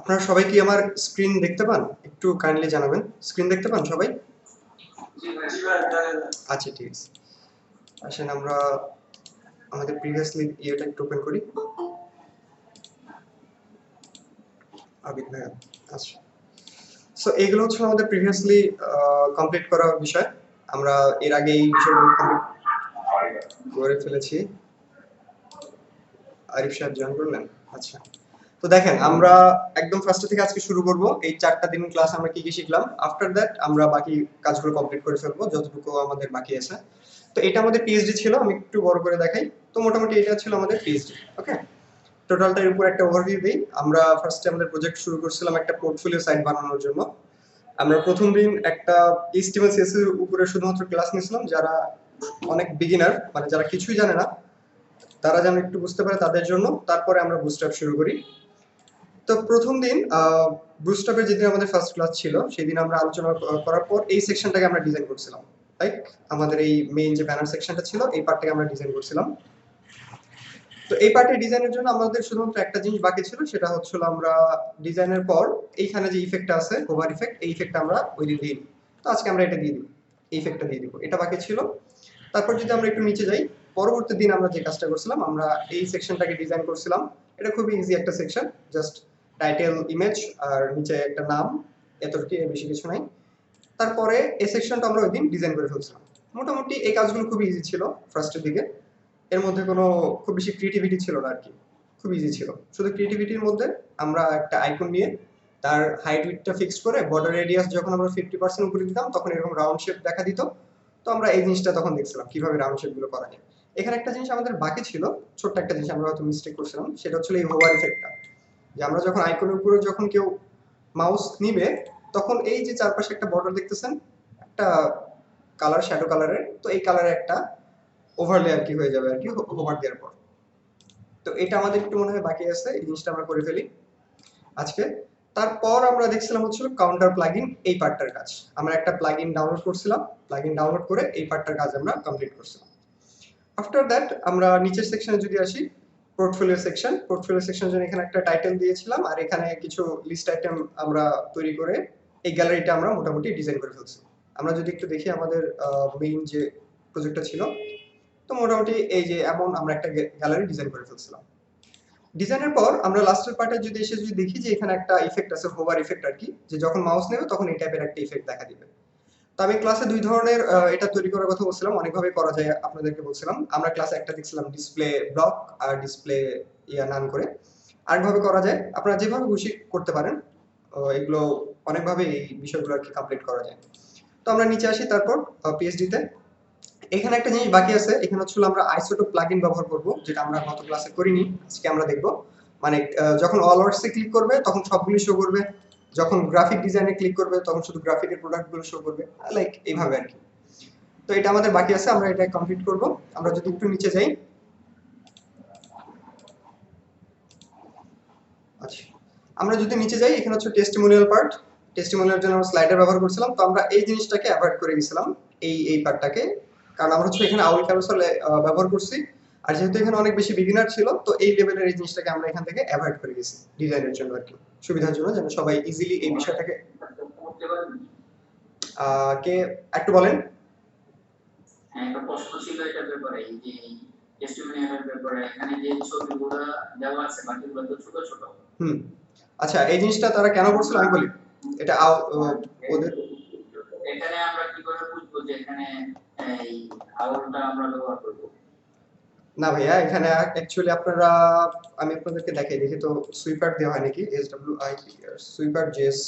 আপনারা সবাই কি আমার স্ক্রিন দেখতে পান? একটু কাইন্ডলি জানাবেন। স্ক্রিন দেখতে পান সবাই? আচ্ছা, ঠিক আছে। আসেন আমরা আমাদের প্রিভিয়াসলি ইয়েটা একটু ওপেন করি। আবিদ ভাইয়া, আচ্ছা। সো এইগুলো হচ্ছে আমাদের প্রিভিয়াসলি কমপ্লিট করা বিষয়। আমরা এর আগে এই বিষয়গুলো কমপ্লিট করে ফেলেছি। আরিফ সাহেব জয়েন করলেন? আচ্ছা। তো দেখেন আমরা একদম ফার্স্ট থেকে আজকে শুরু করব। এই 4টা দিন ক্লাস আমরা কি কি শিখলাম। আফটার দ্যাট আমরা বাকি কাজগুলো কমপ্লিট করে ফেলবো যতটুকু আমাদের বাকি আছে। তো এটা আমাদের পিএইচডি ছিল। আমি একটু বড় করে দেখাই। তো মোটামুটি এটা ছিল আমাদের পিএইচডি। ওকে, টোটালটার উপর একটা ওভারভিউ দিই। আমরা ফার্স্টে আমাদের প্রজেক্ট শুরু করছিলাম একটা পোর্টফোলিও সাইট বানানোর জন্য। আমরা প্রথম দিন একটা এইচটিএমএল সিএসএস এর উপরে শুধুমাত্র ক্লাস নিয়েছিলাম। যারা অনেক বিগিনার, মানে যারা কিছুই জানে না, তারা যেন একটু বুঝতে পারে তাদের জন্য। তারপরে আমরা বুস্টআপ শুরু করি। তো প্রথম দিন বুস্টআপের যেদিন আমাদের ফার্স্ট ক্লাস ছিল, সেদিন আমরা আলোচনা করার পর এই সেকশনটাকে আমরা ডিজাইন করছিলাম। লাইক আমাদের এই মেইন যে ব্যানার সেকশনটা ছিল, এই পার্টটাকে আমরা ডিজাইন করছিলাম। তো এই পার্টের ডিজাইনের জন্য আমাদের শুধুমাত্র একটা জিনিস বাকি ছিল, সেটা হচ্ছিল আমরা ডিজাইনের পর এইখানে যে ইফেক্টটা আছে, হোভার ইফেক্ট, এই ইফেক্টটা আমরা ওই দিন দিই। তো আজকে আমরা এটা দিয়ে দিব, এই ইফেক্টটা দিয়ে দিব, এটা বাকি ছিল। তারপর যদি আমরা একটু নিচে যাই, পরবর্তী দিন আমরা যে কাজটা করছিলাম, আমরা এই সেকশনটাকে ডিজাইন করছিলাম। এটা খুবই ইজি একটা সেকশন, জাস্ট টাইটেল, ইমেজ আর নিচে একটা নাম, এতটুকু, বেশি কিছু নাই। তারপরে এই সেকশনটা আমরা ওই দিন ডিজাইন করে ফেলছিলাম। মোটামুটি এই কাজগুলো খুবই ইজি ছিল ফার্স্টের দিকে। এর মধ্যে কোনো খুব বেশি ক্রিয়েটিভিটি ছিল না আর কি, খুব ইজি ছিল। শুধু ক্রিয়েটিভিটির মধ্যে আমরা একটা আইকন নিয়ে তার হাইট উইডথটা ফিক্সড করে বর্ডার রেডিয়াস যখন আমরা 50% উপরে দিতাম, তখন এরকম রাউন্ড শেপ দেখা দিত। তো আমরা এই জিনিসটা তখন দেখছিলাম কিভাবে রাউন্ড শেপগুলো করা যায়। এখানে একটা জিনিস আমাদের বাকি ছিল, ছোট্ট একটা জিনিস আমরা হয়তো মিস্টেক করছিলাম, সেটা হচ্ছে এই হোভার ইফেক্টটা। যে আমরা যখন আইকনের উপরে যখন কেউ মাউস নিবে, তখন এই যে চারপাশে একটা বর্ডার দেখতেছেন, একটা কালার, শ্যাডো কালারের, তো এই কালারে একটা ওভারলে আর কি হয়ে যাবে আর কি হোভার দেওয়ার পর। তো এটা আমাদের একটু মনে হয় বাকি আছে, এই জিনিসটা আমরা করে ফেলি আজকে। তারপর আমরা দেখছিলাম হচ্ছিল কাউন্টার প্লাগইন, এই পার্টটার কাজ। আমরা একটা প্লাগইন ডাউনলোড করছিলাম, প্লাগইন ডাউনলোড করে এই পার্টটার কাজ আমরা কমপ্লিট করছিলাম। আফটার দ্যাট আমরা নিচের সেকশনে যদি আসি, পোর্টফোলিও সেকশন। পোর্টফোলিও সেকশনের জন্য এখানে একটা টাইটেল দিয়েছিলাম, আর এখানে কিছু লিস্ট আইটেম আমরা তৈরি করে এই গ্যালারিটা আমরা মোটামুটি ডিজাইন করে ফেলছি। আমরা যদি একটু দেখি আমাদের মেইন যে প্রজেক্টটা ছিল, তো মোটামুটি এই যে এমন আমরা একটা গ্যালারি ডিজাইন করে ফেলছিলাম। ডিজাইনের পর আমরা লাস্টের পার্টে যদি এসে যদি দেখি যে এখানে একটা ইফেক্ট আছে, হোভার ইফেক্ট আর কি, যে যখন মাউস নেবে তখন এই টাইপের একটা ইফেক্ট দেখা দিবে। তো আমি ক্লাসে দুই ধরনের এটা তৈরি করার কথা বলছিলাম, অনেকভাবে করা যায় আপনাদেরকে বলছিলাম। আমরা ক্লাসে একটা দেখছিলাম ডিসপ্লে ব্লক আর ডিসপ্লে নান করে। আরেকভাবে করা যায়, আপনারা যেভাবে খুশি করতে পারেন। এগুলো অনেকভাবে এই বিষয়গুলো আর কি কমপ্লিট করা যায়। তো আমরা নিচে আসি তারপর পিএইচডি তে। এখানে একটা জিনিস বাকি আছে, এখানে হচ্ছে আমরা আইসোটোপ প্লাগইন ব্যবহার করব, যেটা আমরা গত ক্লাসে করিনি, আজকে আমরা দেখব। মানে যখন অল ওয়ার্ডসে ক্লিক করবে তখন সবগুলো শো করবে, যখন গ্রাফিক ডিজাইনে ক্লিক করবে তখন শুধু গ্রাফিকের প্রোডাক্টগুলো শো করবে, লাইক এইভাবে আর কি। তো এটা আমাদের বাকি আছে, আমরা এটা কমপ্লিট করব। আমরা যদি একটু নিচে যাই, আচ্ছা, আমরা যদি নিচে যাই, এখানে হচ্ছে টেস্টিমোনিয়াল পার্ট। টেস্টিমোনিয়াল জন্য আমরা স্লাইডার ব্যবহার করছিলাম। তো আমরা এই জিনিসটাকে অ্যাভয়েড করে গেছিলাম, এই পার্টটাকে। কারণ আমরা হচ্ছে এখানে আউল ক্যারোসেল ব্যবহার করছি। আর যেহেতু এখানে অনেক বেশি বিগিনার ছিল, তো এই লেভেলের এই জিনিসটাকে আমরা এখান থেকে অ্যাভয়েড করে গেছি ডিজাইনের জন্য আর কি, সুবিধার জন্য, যেন সবাই ইজিলি এই বিষয়টাকে কে একটু বলেন। হ্যাঁ, একটা প্রশ্ন ছিল এটার ব্যাপারে, এই যে টেস্টিমোনিয়ালের ব্যাপারে এখানে যে ছবিগুলো দেওয়া আছে বাকিগুলো তো ছোট ছোট। আচ্ছা, এই জিনিসটা তারা কেন করছিল আমি বলি। এটা ওদের এখানে আমরা কিভাবে বুঝবো যে এখানে এই আউলটা আমরা ব্যবহার করব? না ভাইয়া, এখানে অ্যাকচুয়ালি আপনারা, আমি আপনাদেরকে দেখাই দেখি তো সুইপার দেওয়া হয় নাকি, SWI সুইপার জেএস।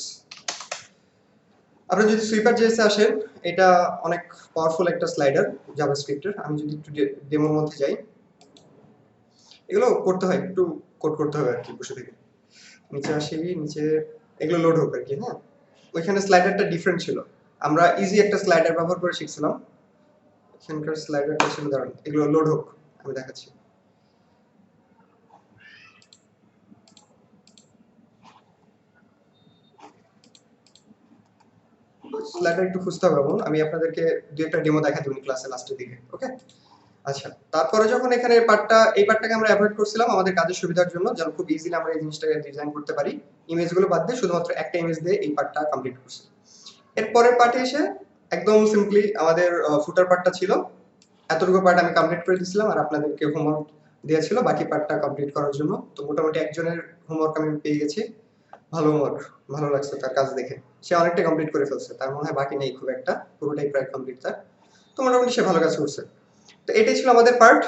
আপনারা যদি সুইপার জেএস এ আসেন, এটা অনেক পাওয়ারফুল একটা স্লাইডার জাভাস্ক্রিপ্টের। আমি যদি একটু ডেমোর মধ্যে যাই, এগুলো করতে হয়, একটু কোড করতে হবে আর কি বসে থেকে। নিচে আসি, নিচে এগুলো লোড হোক আর কি। হ্যাঁ, ওইখানে স্লাইডারটা ডিফারেন্ট ছিল, আমরা ইজি একটা স্লাইডার ব্যবহার করে শিখছিলাম। এখানকার স্লাইডারটা ছিল, দাঁড়ান এগুলো লোড হোক, আমি দেখাচ্ছি। স্লাইডার একটু খুঁজতে হবে এমন, আমি আপনাদেরকে দুই একটা ডেমো দেখাই দেব ক্লাসে লাস্টের দিকে। ওকে, আচ্ছা, তারপরে যখন এখানে এই পার্টটাকে আমরা অ্যাভয়েড করছিলাম আমাদের কাজের সুবিধার জন্য, যেন খুব ইজিলি আমরা এই জিনিসটাকে ডিজাইন করতে পারি। ইমেজগুলো বাদ দিয়ে শুধুমাত্র একটা ইমেজ দিয়ে এই পার্টটা কমপ্লিট করছি। এর পরের পার্টে এসে একদম সিম্পলি আমাদের ফুটার পার্টটা ছিল, এতটুকু পার্ট আমি কমপ্লিট করে দিয়েছিলাম আর আপনাদেরকে হোমওয়ার্ক দেওয়া ছিল বাকি পার্টটা কমপ্লিট করার জন্য। তো মোটামুটি একজনের হোমওয়ার্ক আমি পেয়ে গেছি, ভালো হোমওয়ার্ক, ভালো লাগছে তার কাজ দেখে। সে অনেকটা কমপ্লিট করে ফেলছে, তার মনে হয় বাকি নেই খুব একটা, পুরোটাই প্রায় কমপ্লিট তার। তো মোটামুটি সে ভালো কাজ করছে। তো এটাই ছিল আমাদের পার্ট।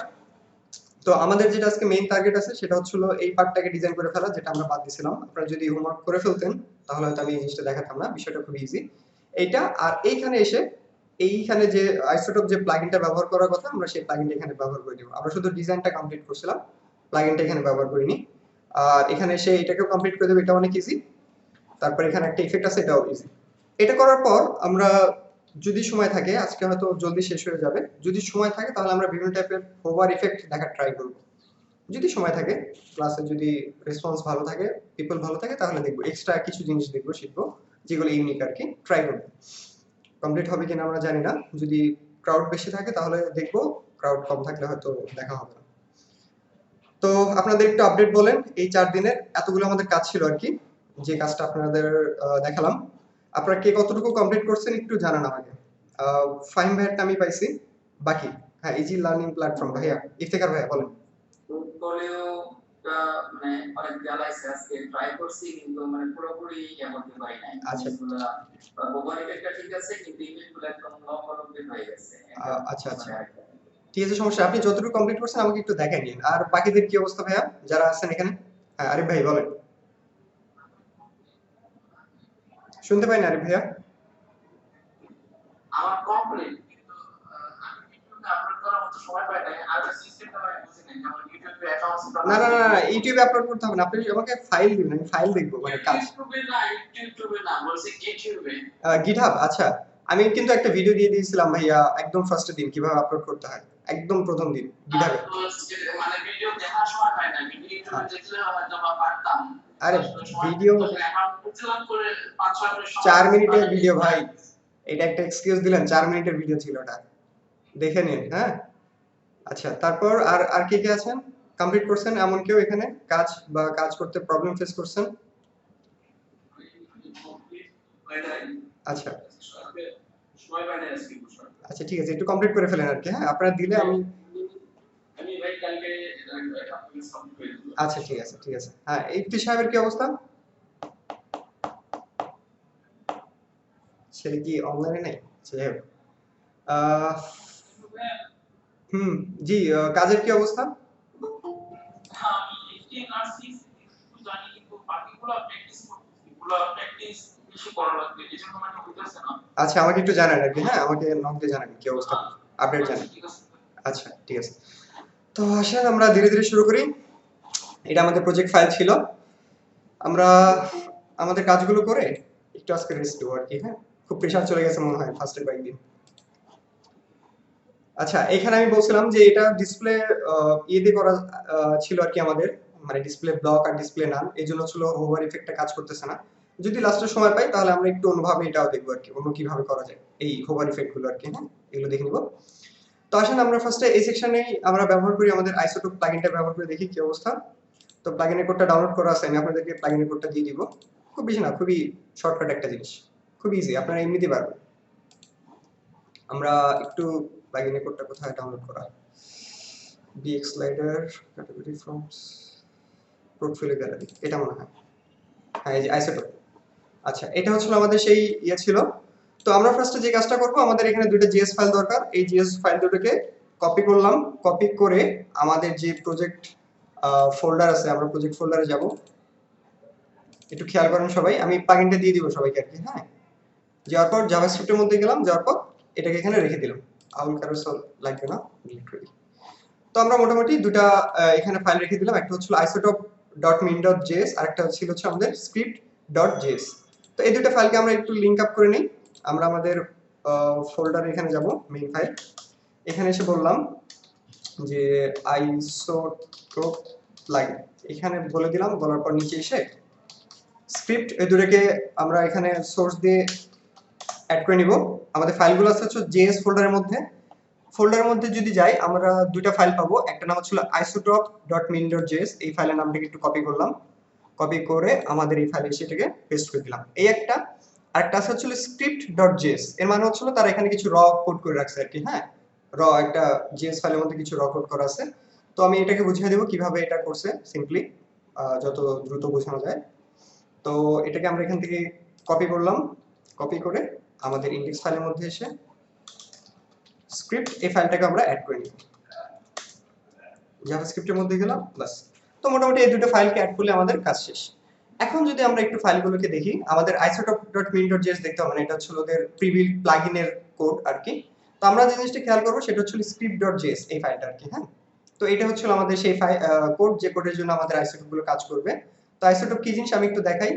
তো আমাদের যেটা আজকে মেইন টার্গেট আছে সেটা হচ্ছিল এই পার্টটাকে ডিজাইন করে ফেলা, যেটা আমরা বাদ দিছিলাম। আপনারা যদি হোমওয়ার্ক করে ফেলতেন তাহলে হয়তো আমি এই জিনিসটা দেখাতাম না, বিষয়টা খুব ইজি। এইটা আর এইখানে এসে এইখানে যে আইসোটোপ যে প্লাগইনটা ব্যবহার করার কথা, আমরা সেই প্লাগইনটা এখানে ব্যবহার করে দিব। আমরা শুধু ডিজাইনটা কমপ্লিট করছিলাম, প্লাগইনটা এখানে ব্যবহার করিনি। আর এখানে এসে এটাকেও কমপ্লিট করে দেবো, এটা অনেক ইজি। তারপর এখানে একটা ইফেক্ট আছে, এটাও ইজি। এটা করার পর আমরা যদি সময় থাকে, আজকে হয়তো জলদি শেষ হয়ে যাবে, যদি সময় থাকে তাহলে আমরা বিভিন্ন টাইপের হোভার ইফেক্ট দেখার ট্রাই করব। যদি সময় থাকে, ক্লাসে যদি রেসপন্স ভালো থাকে, পিপল ভালো থাকে, তাহলে দেখবো এক্সট্রা কিছু জিনিস দেখবো, শিখবো, যেগুলো ইউনিক আর কি, ট্রাই করবো। কমপ্লিট হবে কিনা আমরা জানি না, যদি ক্রাউড বেশি থাকে তাহলে দেখবো, ক্রাউড কম থাকলে হয়তো দেখা হবে না। তো আপনাদের একটু আপডেট বলেন, এই 4 দিনের এতগুলো আমাদের কাজ ছিল আর কি, যে কাজটা আপনাদের দেখালাম। আপনারা কে কতটুকু কমপ্লিট করছেন একটু জানান আমাকে। ফাহিম ভাইয়েরটা আমি পাইছি, বাকি হ্যাঁ ইজি লার্নিং প্ল্যাটফর্ম ভাইয়া, ইফতেখার ভাইয়া বলেন। পোর্টফোলিও মানে অনেক জ্বালাইছে, আজকে ট্রাই করছি কিন্তু মানে পুরোপুরি করতে পারি নাই। আচ্ছা মোবাইল একটা ঠিক আছে কিন্তু ইমেজগুলো একদম লম্বা হয়ে গেছে। আচ্ছা আচ্ছা, ঠিক আছে, সমস্যা। আপনি যতটুকু কমপ্লিট করছেন আমাকে একটু দেখাই নিন। আর বাকিদের কি অবস্থা ভাইয়া যারা আছেন এখানে? হ্যাঁ আরিফ ভাই বলেন। শুনতে পাই না আরিফ ভাইয়া। আমার কমপ্লিট কিন্তু আমি ভিডিওটা আপলোড করার মতো সময় পাই না, আর সিস্টেমটা আমি বুঝি না। যেমন ইউটিউবে অ্যাকাউন্টস না না না না, ইউটিউবে আপলোড করতে হবে না, আপনি আমাকে ফাইল দিবেন, আমি ফাইল দেখবো, মানে কাজ। ইউটিউবে না, বলছি ইউটিউবে। গিটহাব, আচ্ছা। আমি কিন্তু একটা ভিডিও দিয়ে দিয়েছিলাম ভাইয়া একদম ফার্স্ট দিন কিভাবে আপলোড করতে হয়, একদম প্রথম দিন গিটহাবে। মানে ভিডিও দেখার সময় পাই না, ভিডিও ইউটিউবে দেখলে হয়তো বা পারতাম। আরে ভিডিও অ্যাকাউন্ট বুঝলাম করে 5-6 মিনিট 4 মিনিটের ভিডিও ভাই, এটা একটা এক্সকিউজ দিলেন, 4 মিনিটের ভিডিও ছিল ওটা, দেখে নিন। হ্যাঁ আচ্ছা, তারপর আর আর কে কে আছেন কমপ্লিট করছেন এমন কেউ এখানে কাজ বা কাজ করতে প্রবলেম ফেস করছেন? আচ্ছা আচ্ছা, ঠিক আছে, একটু কমপ্লিট করে ফেলেন আর কি। হ্যাঁ আপনারা দিলে আমি ভাই কালকে আপনাকে সাবমিট করে দেব। আচ্ছা ঠিক আছে ঠিক আছে। হ্যাঁ ইফতি সাহেবের কি অবস্থা? সে কি অনলাইনে নেই? যাই হোক, হুম, জি, কাজের কি অবস্থা? আমি এনআরসি জানি কিন্তু পার্টিকুলার প্র্যাকটিস করতেছি, এগুলো প্র্যাকটিস বেশি করা লাগবে, এজন্য মানে হইতেছে না। আচ্ছা আমাকে একটু জানান আর কি, হ্যাঁ আমাকে নক দিয়ে জানান কি অবস্থা, আপডেট জানান। আচ্ছা ঠিক আছে, তো আসেন আমরা ধীরে ধীরে শুরু করি। এটা আমাদের প্রজেক্ট ফাইল ছিল, আমরা আমাদের কাজগুলো করে একটু আজকে রেস্ট দেবো আর কি। হ্যাঁ খুব প্রেশার চলে গেছে মনে হয় ফার্স্টের কয়েকদিন। আচ্ছা এখানে আমি বলছিলাম যে এটা ডিসপ্লে ইয়ে দিয়ে করা ছিল আর কি আমাদের, মানে ডিসপ্লে ব্লক আর ডিসপ্লে নান, এই জন্য ছিল হোভার ইফেক্টটা কাজ করতেছে না। যদি লাস্টের সময় পাই তাহলে আমরা একটু অন্যভাবে এটাও দেখবো আর কি, অন্য কিভাবে করা যায় এই হোভার ইফেক্ট গুলো আর কি। হ্যাঁ এগুলো দেখে নিবো। তো আসেন আমরা ফার্স্টে এই সেকশনে আমরা ব্যবহার করি আমাদের আইসোটোপ প্লাগইনটা ব্যবহার করে দেখি কি অবস্থা। তো প্লাগইনের কোডটা ডাউনলোড করা আছে, আমি আপনাদেরকে প্লাগইনের কোডটা দিয়ে দিব। খুব বেশি না, খুবই শর্টকাট একটা জিনিস, খুব ইজি, আপনারা এমনিতেই পারবেন। আমরা একটু প্লাগইনের কোডটা কোথায় ডাউনলোড করা, bx slider category forms portfolio gallery, এটা মনে হয়, হ্যাঁ এই যে আইসোটোপ। আচ্ছা এটা হচ্ছে আমাদের সেই ইয়ে ছিল। তো আমরা ফার্স্টে যে কাজটা করব, আমাদের এখানে দুটো জিএস ফাইল দরকার, এই জিএস ফাইল দুটোকে কপি করলাম, কপি করে আমাদের যে প্রজেক্ট ফোল্ডার আছে, আমরা প্রজেক্ট ফোল্ডারে যাব। একটু খেয়াল করেন সবাই, আমি প্লাগইনটা দিয়ে দিব সবাইকে আর কি। হ্যাঁ যাওয়ার পর জাভাস্ক্রিপ্টের মধ্যে গেলাম, যাওয়ার পর এটাকে এখানে রেখে দিলাম, আউল ক্যারোসেল লাগবে না, ডিলিট করে দিই। তো আমরা মোটামুটি দুটা এখানে ফাইল রেখে দিলাম, একটা হচ্ছে isotop.min.js আর একটা ছিল হচ্ছে আমাদের script.js। তো এই দুটো ফাইলকে আমরা একটু লিংক আপ করে নিই। আমরা আমাদের ফোল্ডারে এখানে যাব, মেইন ফাইল, এখানে এসে বললাম যে isotop প্লাগইন, এখানে বলে দিলাম, বলার পর নিচে এসে স্ক্রিপ্ট, এই দুটোকে আমরা এখানে সোর্স দিয়ে অ্যাড করে নিব। আমাদের ফাইলগুলো আছে হচ্ছে জেএস ফোল্ডারের মধ্যে, ফোল্ডারের মধ্যে যদি যাই আমরা দুইটা ফাইল পাবো, একটা নাম হচ্ছিল isotope.min.js, এই ফাইলের নামটাকে একটু কপি করলাম, কপি করে আমাদের এই ফাইলে সেটাকে পেস্ট করে দিলাম, এই একটা। আরেকটা আছে হচ্ছিল script.js, এর মানে হচ্ছিল তারা এখানে কিছু র কোড করে রাখছে আর কি, হ্যাঁ, র একটা জেএস ফাইলের মধ্যে কিছু র কোড করা আছে। তো আমি এটাকে বুঝিয়ে দেবো কিভাবে এটা করছে সিম্পলি, যত দ্রুত বোঝানো যায়। তো এটাকে আমরা এখান থেকে কপি করলাম, কপি করে আমাদের ইন্ডেক্স ফাইলের মধ্যে এসে স্ক্রিপ্ট এই ফাইলটাকে আমরা অ্যাড করে নিব, জাভাস্ক্রিপ্টের মধ্যে গেলাম, বাস। তো মোটামুটি এই দুটো ফাইলকে অ্যাড করলে আমাদের কাজ শেষ। এখন যদি আমরা একটু ফাইলগুলোকে দেখি, আমাদের isotope.min.js দেখতে হবে না, এটা হচ্ছে ওদের প্রিবিল্ড প্লাগইনের কোড আর কি। তো আমরা যে জিনিসটা খেয়াল করবো সেটা হচ্ছে script.js, এই ফাইলটা আর কি, হ্যাঁ। তো এটা হচ্ছে আমাদের সেই কোড, যে কোডের জন্য আমাদের আইসোটোপ গুলো কাজ করবে। তো আইসোটোপ কি জিনিস আমি একটু দেখাই,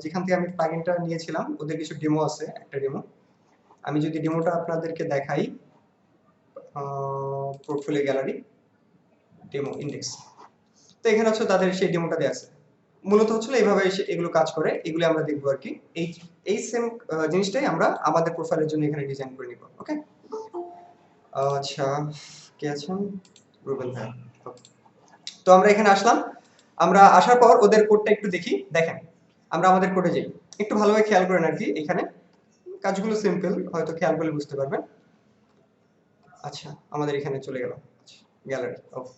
যেখান থেকে আমি প্লাগইনটা নিয়েছিলাম ওদের কিছু ডেমো আছে, একটা ডেমো আমি যদি ডেমোটা আপনাদেরকে দেখাই, পোর্টফোলিও গ্যালারি ডেমো ইন্ডেক্স, তো এখানে হচ্ছে তাদের সেই ডেমোটা দেওয়া আছে। মূলত হচ্ছে এইভাবে এগুলো কাজ করে, এগুলো আমরা দেখবো আর কি। এই এই সেম জিনিসটাই আমরা আমাদের প্রোফাইলের জন্য এখানে ডিজাইন করে নিব, ওকে। আচ্ছা, কে আছেন? রুবেল ভাই। তো আমরা এখানে আসলাম, আমরা আসার পর ওদের কোডটা একটু দেখি, দেখেন আমরা আমাদের কোডে যাই, একটু ভালোভাবে খেয়াল করেন আর কি, এখানে কাজগুলো সিম্পল, হয়তো খেয়াল করলে বুঝতে পারবেন। আচ্ছা, আমাদের এখানে চলে গেল গ্যালারি। ওকে,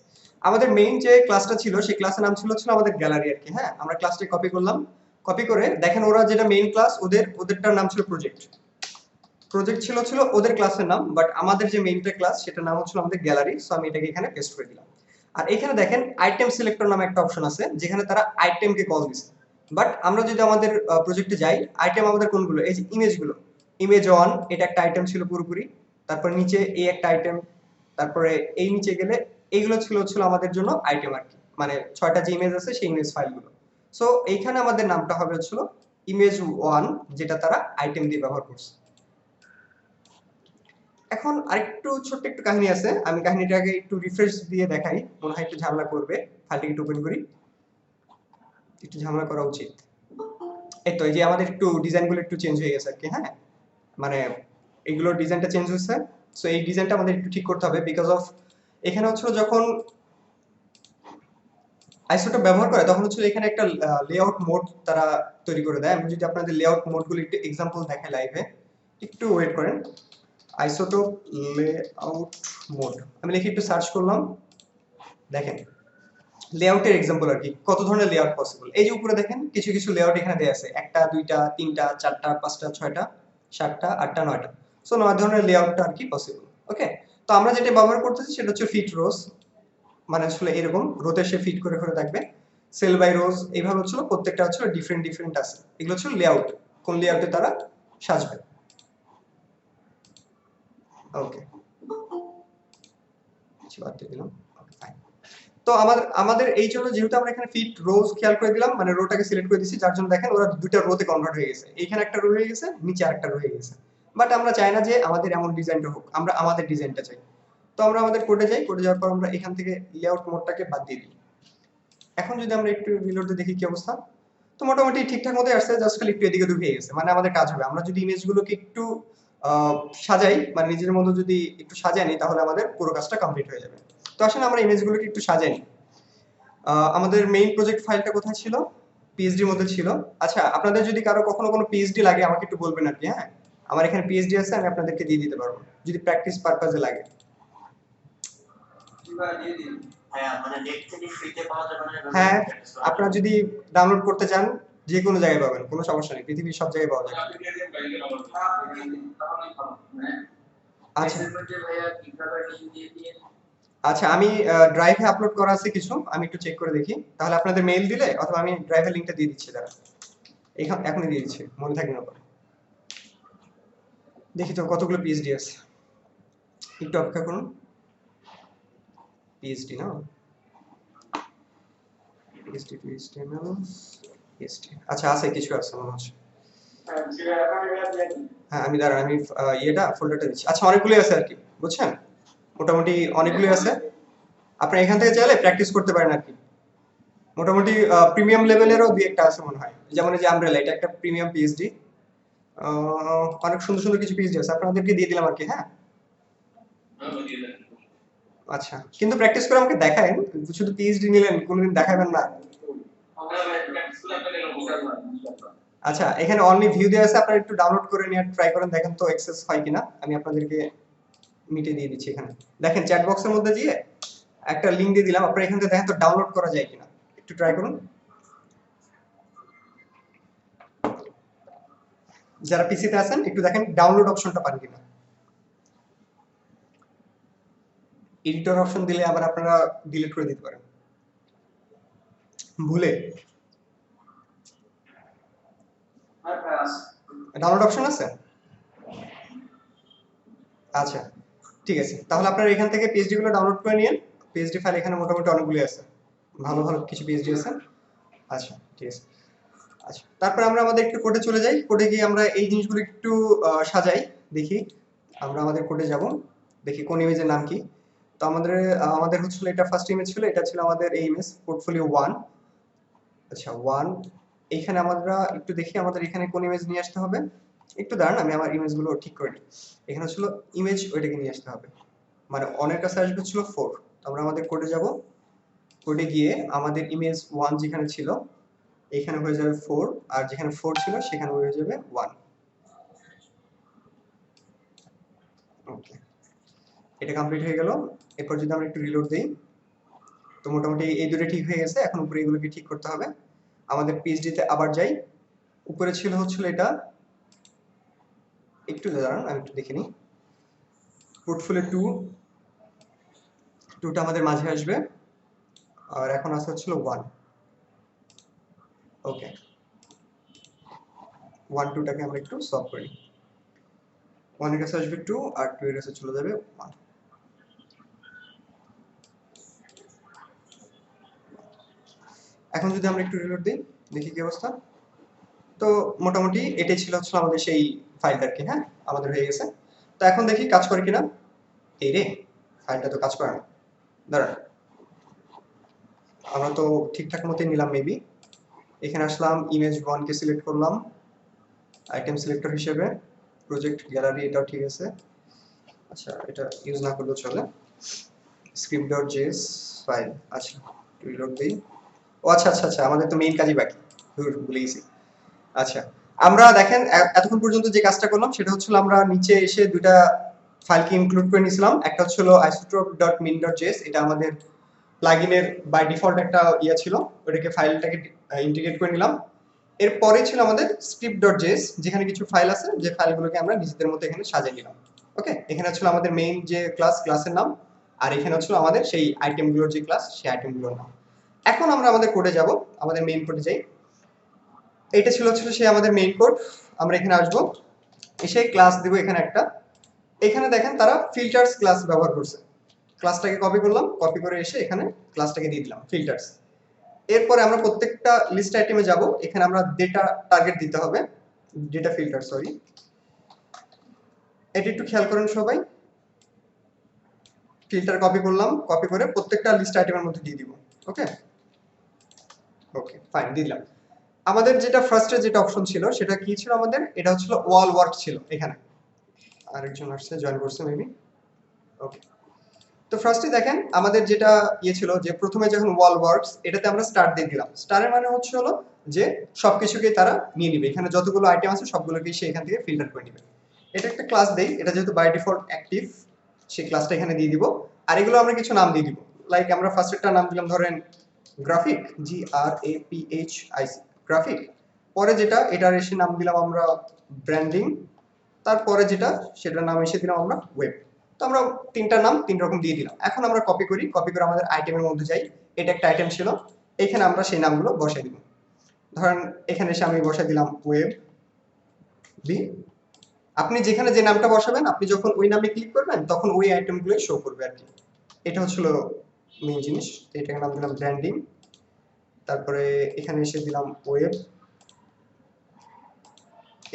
আমাদের মেইন যে ক্লাসটা ছিল সেই ক্লাসের নাম ছিল আমাদের গ্যালারি আর কি, হ্যাঁ। আমরা ক্লাসটা কপি করলাম, কপি করে দেখেন ওরা যেটা মেইন ক্লাস, ওদেরটার নাম ছিল প্রজেক্ট, প্রজেক্ট ছিল ওদের ক্লাসের নাম, বাট আমাদের যে মেইনটা ক্লাস সেটার নাম হচ্ছে আমাদের গ্যালারি। সো আমি এটাকে এখানে পেস্ট করে দিলাম। আর এখানে দেখেন আইটেম সিলেক্টর নামে একটা অপশন আছে, যেখানে তারা আইটেমকে কল দিছে। বাট আমরা যদি আমাদের প্রজেক্টে যাই, আইটেম আমাদের কোনগুলো, এই যে ইমেজগুলো, ইমেজ 1 এটা একটা আইটেম ছিল পুরোপুরি, তারপর নিচে এই একটা আইটেম, তারপরে এই নিচে গেলে এইগুলো ছিল আমাদের জন্য আইটেম আর কি, মানে 6টা যে ইমেজ আছে সেই ইমেজ ফাইলগুলো। সো এইখানে আমাদের নামটা হবে হচ্ছিল ইমেজ 1, যেটা তারা আইটেম দিয়ে ব্যবহার করছে। এখন আরেকটু ছোট্ট একটু কাহিনী আছে, আমি কাহিনীটাকে একটু রিফ্রেশ দিয়ে দেখাই, মনে হয় একটু ঝামেলা করবে। ফাইলটাকে একটু ওপেন করি, একটু ঝামেলা করা উচিত। এই তো, এই যে আমাদের একটু ডিজাইনগুলো একটু চেঞ্জ হয়ে গেছে আর কি, হ্যাঁ, মানে এগুলোর ডিজাইনটা চেঞ্জ হয়েছে। সো এই ডিজাইনটা আমাদের একটু ঠিক করতে হবে, বিকজ অফ এখানে হচ্ছে যখন আইসোটোপ ব্যবহার করে তখন হচ্ছে এখানে একটা লেআউট মোড তারা তৈরি করে দেয়। আমি যদি আপনাদের লেআউট মোডগুলো একটু এক্সাম্পল দেখাই লাইভে, একটু ওয়েট করেন। আইসোটোপ লেআউট মোড আমি লিখে একটু সার্চ করলাম, দেখেন লেআউটের এক্সাম্পল আর কি, কত ধরনের লেআউট পসিবল। এই যে উপরে দেখেন কিছু কিছু লেআউট এখানে দেয়া আছে, 1টা 2টা 3টা 4টা 5টা 6টা 7টা 8টা 9টা। সো 9 ধরনের লেআউটটা আর কি পসিবল, ওকে। তো আমরা যেটা ব্যবহার করতেছি সেটা হচ্ছে ফিট রোজ, মানে আসলে এরকম রোতে সে ফিট করে করে থাকবে, সেল বাই রোজ, এইভাবে হচ্ছিল প্রত্যেকটা হচ্ছিল ডিফারেন্ট ডিফারেন্ট আছে। এগুলো হচ্ছে লেআউট, কোন লেআউটে তারা সাজবে, ওকে। বাদ দিয়ে দিলাম, তো আমাদের এই জন্য যেহেতু আমরা এখানে ফিট রোজ খেয়াল করে দিলাম, মানে রোটাকে সিলেক্ট করে দিয়েছি, যার জন্য দেখেন ওরা দুইটা রোতে কনভার্ট হয়ে গেছে, এইখানে একটা রো হয়ে গেছে, নিচে আরেকটা রো হয়ে গেছে। বাট আমরা চাই না যে আমাদের এমন ডিজাইনটা হোক, আমরা আমাদের ডিজাইনটা চাই। তো আমরা আমাদের কোডে যাই, কোডে যাওয়ার পর আমরা এখান থেকে লেআউট মোডটাকে বাদ দিয়ে দিই। এখন যদি আমরা একটু রিলোড দিয়ে দেখি কি অবস্থা, তো মোটামুটি ঠিকঠাক মতোই আসছে, জাস্ট খালি একটু এদিকে দুটো হয়ে গেছে, মানে আমাদের কাজ হবে। আমরা যদি ইমেজগুলোকে একটু সাজাই, মানে নিজের মতো যদি একটু সাজাই নিই, তাহলে আমাদের পুরো কাজটা কমপ্লিট হয়ে যাবে। তো আসলে আমরা ইমেজগুলোকে একটু সাজাই নিই। আমাদের মেইন প্রজেক্ট ফাইলটা কোথায় ছিল? পিএইচডির মধ্যে ছিল। আচ্ছা, আপনাদের যদি কারো কখনো কোনো পিএইচডি লাগে আমাকে একটু বলবেন আর কি, হ্যাঁ। আমার এখানে পিএইচডি আছে, আমি আপনাদেরকে দিয়ে দিতে পারবো যদি প্র্যাকটিস পারপাজে লাগে। হ্যাঁ, আপনারা যদি ডাউনলোড করতে চান যে কোনো জায়গায় পাবেন, কোনো সমস্যা নেই, পৃথিবীর সব জায়গায় পাওয়া যায়। আচ্ছা আচ্ছা, আমি ড্রাইভে আপলোড করা আছে কিছু, আমি একটু চেক করে দেখি, তাহলে আপনাদের মেইল দিলে অথবা আমি ড্রাইভের লিংকটা দিয়ে দিচ্ছি, দাঁড়া এখনই দিয়ে দিচ্ছি, মনে থাকবে না পরে। দেখি তো কতগুলো পিএইচডি আছে, একটু অপেক্ষা করুন। পিএইচডি না, পিএইচডি টু এইচটিএমএল পিএইচডি, আচ্ছা আছে, কিছু আছে মনে হচ্ছে। হ্যাঁ, আমি দাঁড়ান, আমি ইয়েটা ফোল্ডারটা দিচ্ছি। আচ্ছা, অনেকগুলোই আছে আর কি, বুঝছেন, মোটামুটি অনেকগুলোই আছে। আপনি এখান থেকে চাইলে প্র্যাকটিস করতে পারেন আর কি। মোটামুটি প্রিমিয়াম লেভেলেরও দুই একটা আছে মনে হয়, যেমন এই যে আমব্রেলা, এটা একটা প্রিমিয়াম পিএইচডি। অনেক সুন্দর সুন্দর কিছু পিএইচডি আছে, আপনাদেরকে দিয়ে দিলাম আর কি, হ্যাঁ। আচ্ছা, কিন্তু প্র্যাকটিস করে আমাকে দেখায়েন, শুধু পিএইচডি নিলেন কোনোদিন দেখাবেন না। আচ্ছা, এখানে অনলি ভিউ দেওয়া আছে, আপনারা একটু ডাউনলোড করে নিয়ে ট্রাই করেন, দেখেন তো অ্যাক্সেস হয় কিনা। আমি আপনাদেরকে মিটিয়ে দিয়ে দিচ্ছি। এখানে দেখেন চ্যাট বক্সের মধ্যে গিয়ে একটা লিংক দিয়ে দিলাম, আপনারা এখান থেকে দেখেন তো ডাউনলোড করা যায় কিনা, একটু ট্রাই করুন। যারা পিসিতে আছেন একটু দেখেন ডাউনলোড অপশনটা পান কিনা। এডিটর অপশন দিলে আবার আপনারা ডিলিট করে দিতে পারেন ভুলে। ডাউনলোড অপশন আছে? আচ্ছা ঠিক আছে, তাহলে আপনারা এখান থেকে পিএইচডি গুলো ডাউনলোড করে নিন। পিএইচডি ফাইল এখানে মোটামুটি অনেকগুলো আছে, ভালো ভালো কিছু পিএইচডি আছে। আচ্ছা ঠিক আছে। আচ্ছা, তারপর আমরা আমাদের একটু কোডে চলে যাই। কোডে গিয়ে আমরা এই জিনিসগুলো একটু সাজাই। দেখি আমরা আমাদের কোডে যাব, দেখি কোন ইমেজের নাম কি। তো আমাদের হচ্ছিল এটা ফার্স্ট ইমেজ ছিল, এটা ছিল আমাদের এই ইমেজ পোর্টফোলিও 1। আচ্ছা 1, এইখানে আমরা একটু দেখি আমাদের এখানে কোন ইমেজ নিয়ে আসতে হবে। একটু দাঁড়ান, আমি আমার ইমেজগুলো ঠিক করে নিই। এখানে ছিল ইমেজ, ওইটাকে নিয়ে আসতে হবে, মানে অনের কাছে আসবে ছিল 4। আমরা আমাদের কোডে যাব, কোডে গিয়ে আমাদের ইমেজ 1 যেখানে ছিল এখানে হয়ে যাবে 4, আর যেখানে 4 ছিল সেখানে হয়ে যাবে 1। ওকে, এটা কমপ্লিট হয়ে গেল। এরপর যদি আমরা একটু রিলোড দেই, তো মোটামুটি এই দুটো ঠিক হয়ে গেছে। এখন উপরে এগুলোকে ঠিক করতে হবে। আমাদের পিএইচডি তে আবার যাই, উপরে ছিল হচ্ছিল এটা, একটু দাঁড়ান আমি একটু দেখে নিই। পোর্টফোলিও 2টা আমাদের মাঝে আসবে, আর এখন আছে হচ্ছিল 1। ওকে, 1 2টাকে আমরা একটু সলভ করি। 1 এর কাছে আসবে 2, আর 2 এর কাছে চলে যাবে 1। এখন যদি আমরা একটু রিলোড দিই, দেখি কি অবস্থা। তো মোটামুটি এটাই ছিল হচ্ছে আমাদের সেই ফাইলটা আর কি। হ্যাঁ, আমাদের হয়ে গেছে। তো এখন দেখি কাজ করে কিনা। এই রে, ফাইলটা তো কাজ করে না। দাঁড়ান, আমরা তো ঠিকঠাক মতোই নিলাম মেবি। এখানে আসলাম, ইমেজ 1 কে সিলেক্ট করলাম আইটেম সিলেক্টর হিসেবে, প্রজেক্ট গ্যালারি এটাও ঠিক আছে। আচ্ছা, এটা ইউজ না করলেও চলে। script.js ফাইল, আচ্ছা রিলোড দেই। ও আচ্ছা আচ্ছা আচ্ছা, আমাদের তো মেইন কাজই বাকি, ভুলে গেছি। আচ্ছা, আমরা দেখেন এতক্ষণ পর্যন্ত যে কাজটা করলাম সেটা হচ্ছিল আমরা নিচে এসে দুইটা ফাইলকে ইনক্লুড করে নিয়েছিলাম। একটা হচ্ছিল isotrope.min.js, এটা আমাদের প্লাগইনের বাই ডিফল্ট একটা ইয়ে ছিল, ওটাকে ফাইলটাকে ইন্টিগ্রেট করে নিলাম। এরপরে ছিল আমাদের script.js, যেখানে কিছু ফাইল আছে, যে ফাইলগুলোকে আমরা নিজেদের মতো এখানে সাজিয়ে নিলাম। ওকে, এখানে ছিল আমাদের মেইন যে ক্লাসের নাম, আর এখানে হচ্ছিল আমাদের সেই আইটেমগুলোর যে ক্লাস, সেই আইটেমগুলোর নাম। এখন আমরা আমাদের কোডে যাব, আমাদের মেইন কোডে যাই। এইটা ছিল সেই আমাদের মেইন কোড। আমরা এখানে আসবো, এসে ক্লাস দিব এখানে একটা। এখানে দেখেন তারা ফিল্টার্স ক্লাস ব্যবহার করছে। ক্লাসটাকে কপি করলাম, কপি করে এসে এখানে ক্লাসটাকে দিয়ে দিলাম ফিল্টার্স। এরপরে আমরা প্রত্যেকটা লিস্ট আইটেমে যাব, এখানে আমরা ডেটা টার্গেট দিতে হবে, ডেটা ফিল্টার সরি। এটা একটু খেয়াল করেন সবাই। ফিল্টার কপি করলাম, কপি করে প্রত্যেকটা লিস্ট আইটেমের মধ্যে দিয়ে দিব। ওকে ওকে ফাইন, দিলাম। আমাদের যেটা ফার্স্টে যেটা অপশন ছিল সেটা কি ছিল আমাদের, এটা হচ্ছিল ওয়াল ওয়ার্ক ছিল। এখানে আরেকজন আসছে, জয়েন করছে মেবি। ওকে, তো ফার্স্টে দেখেন আমাদের যেটা ইয়ে ছিল, যে প্রথমে যখন ওয়াল ওয়ার্কস, এটাতে আমরা স্টার্ট দিয়ে দিলাম। স্টারের মানে হচ্ছে হলো যে সবকিছুকেই তারা নিয়ে নিবে, এখানে যতগুলো আইটেম আছে সবগুলোকেই সে এখান থেকে ফিল্টার করে নেবে। এটা একটা ক্লাস দেই, এটা যেহেতু বাই ডিফল্ট অ্যাক্টিভ, সেই ক্লাসটা এখানে দিয়ে দিব। আর এগুলো আমরা কিছু নাম দিয়ে দিব, লাইক আমরা ফার্স্টেরটা নাম দিলাম ধরেন গ্রাফিক, GRAPHIC গ্রাফিক। পরে যেটা, এটার এসে নাম দিলাম আমরা ব্র্যান্ডিং। তারপরে যেটা, সেটার নাম এসে দিলাম আমরা ওয়েব। তো আমরা তিনটা নাম তিন রকম দিয়ে দিলাম। এখন আমরা কপি করি, কপি করে আমাদের আইটেমের মধ্যে যাই। এটা একটা আইটেম ছিল, এখানে আমরা সেই নামগুলো বসাই দিব। ধরেন এখানে এসে আমি বসাই দিলাম ওয়েব বি। আপনি যেখানে যে নামটা বসাবেন, আপনি যখন ওই নামে ক্লিক করবেন তখন ওই আইটেমগুলো শো করবে আর কি। এটা হচ্ছিল মেইন জিনিস। এটাকে নাম দিলাম ব্র্যান্ডিং। তারপরে এখানে এসে দিলাম ওয়েব,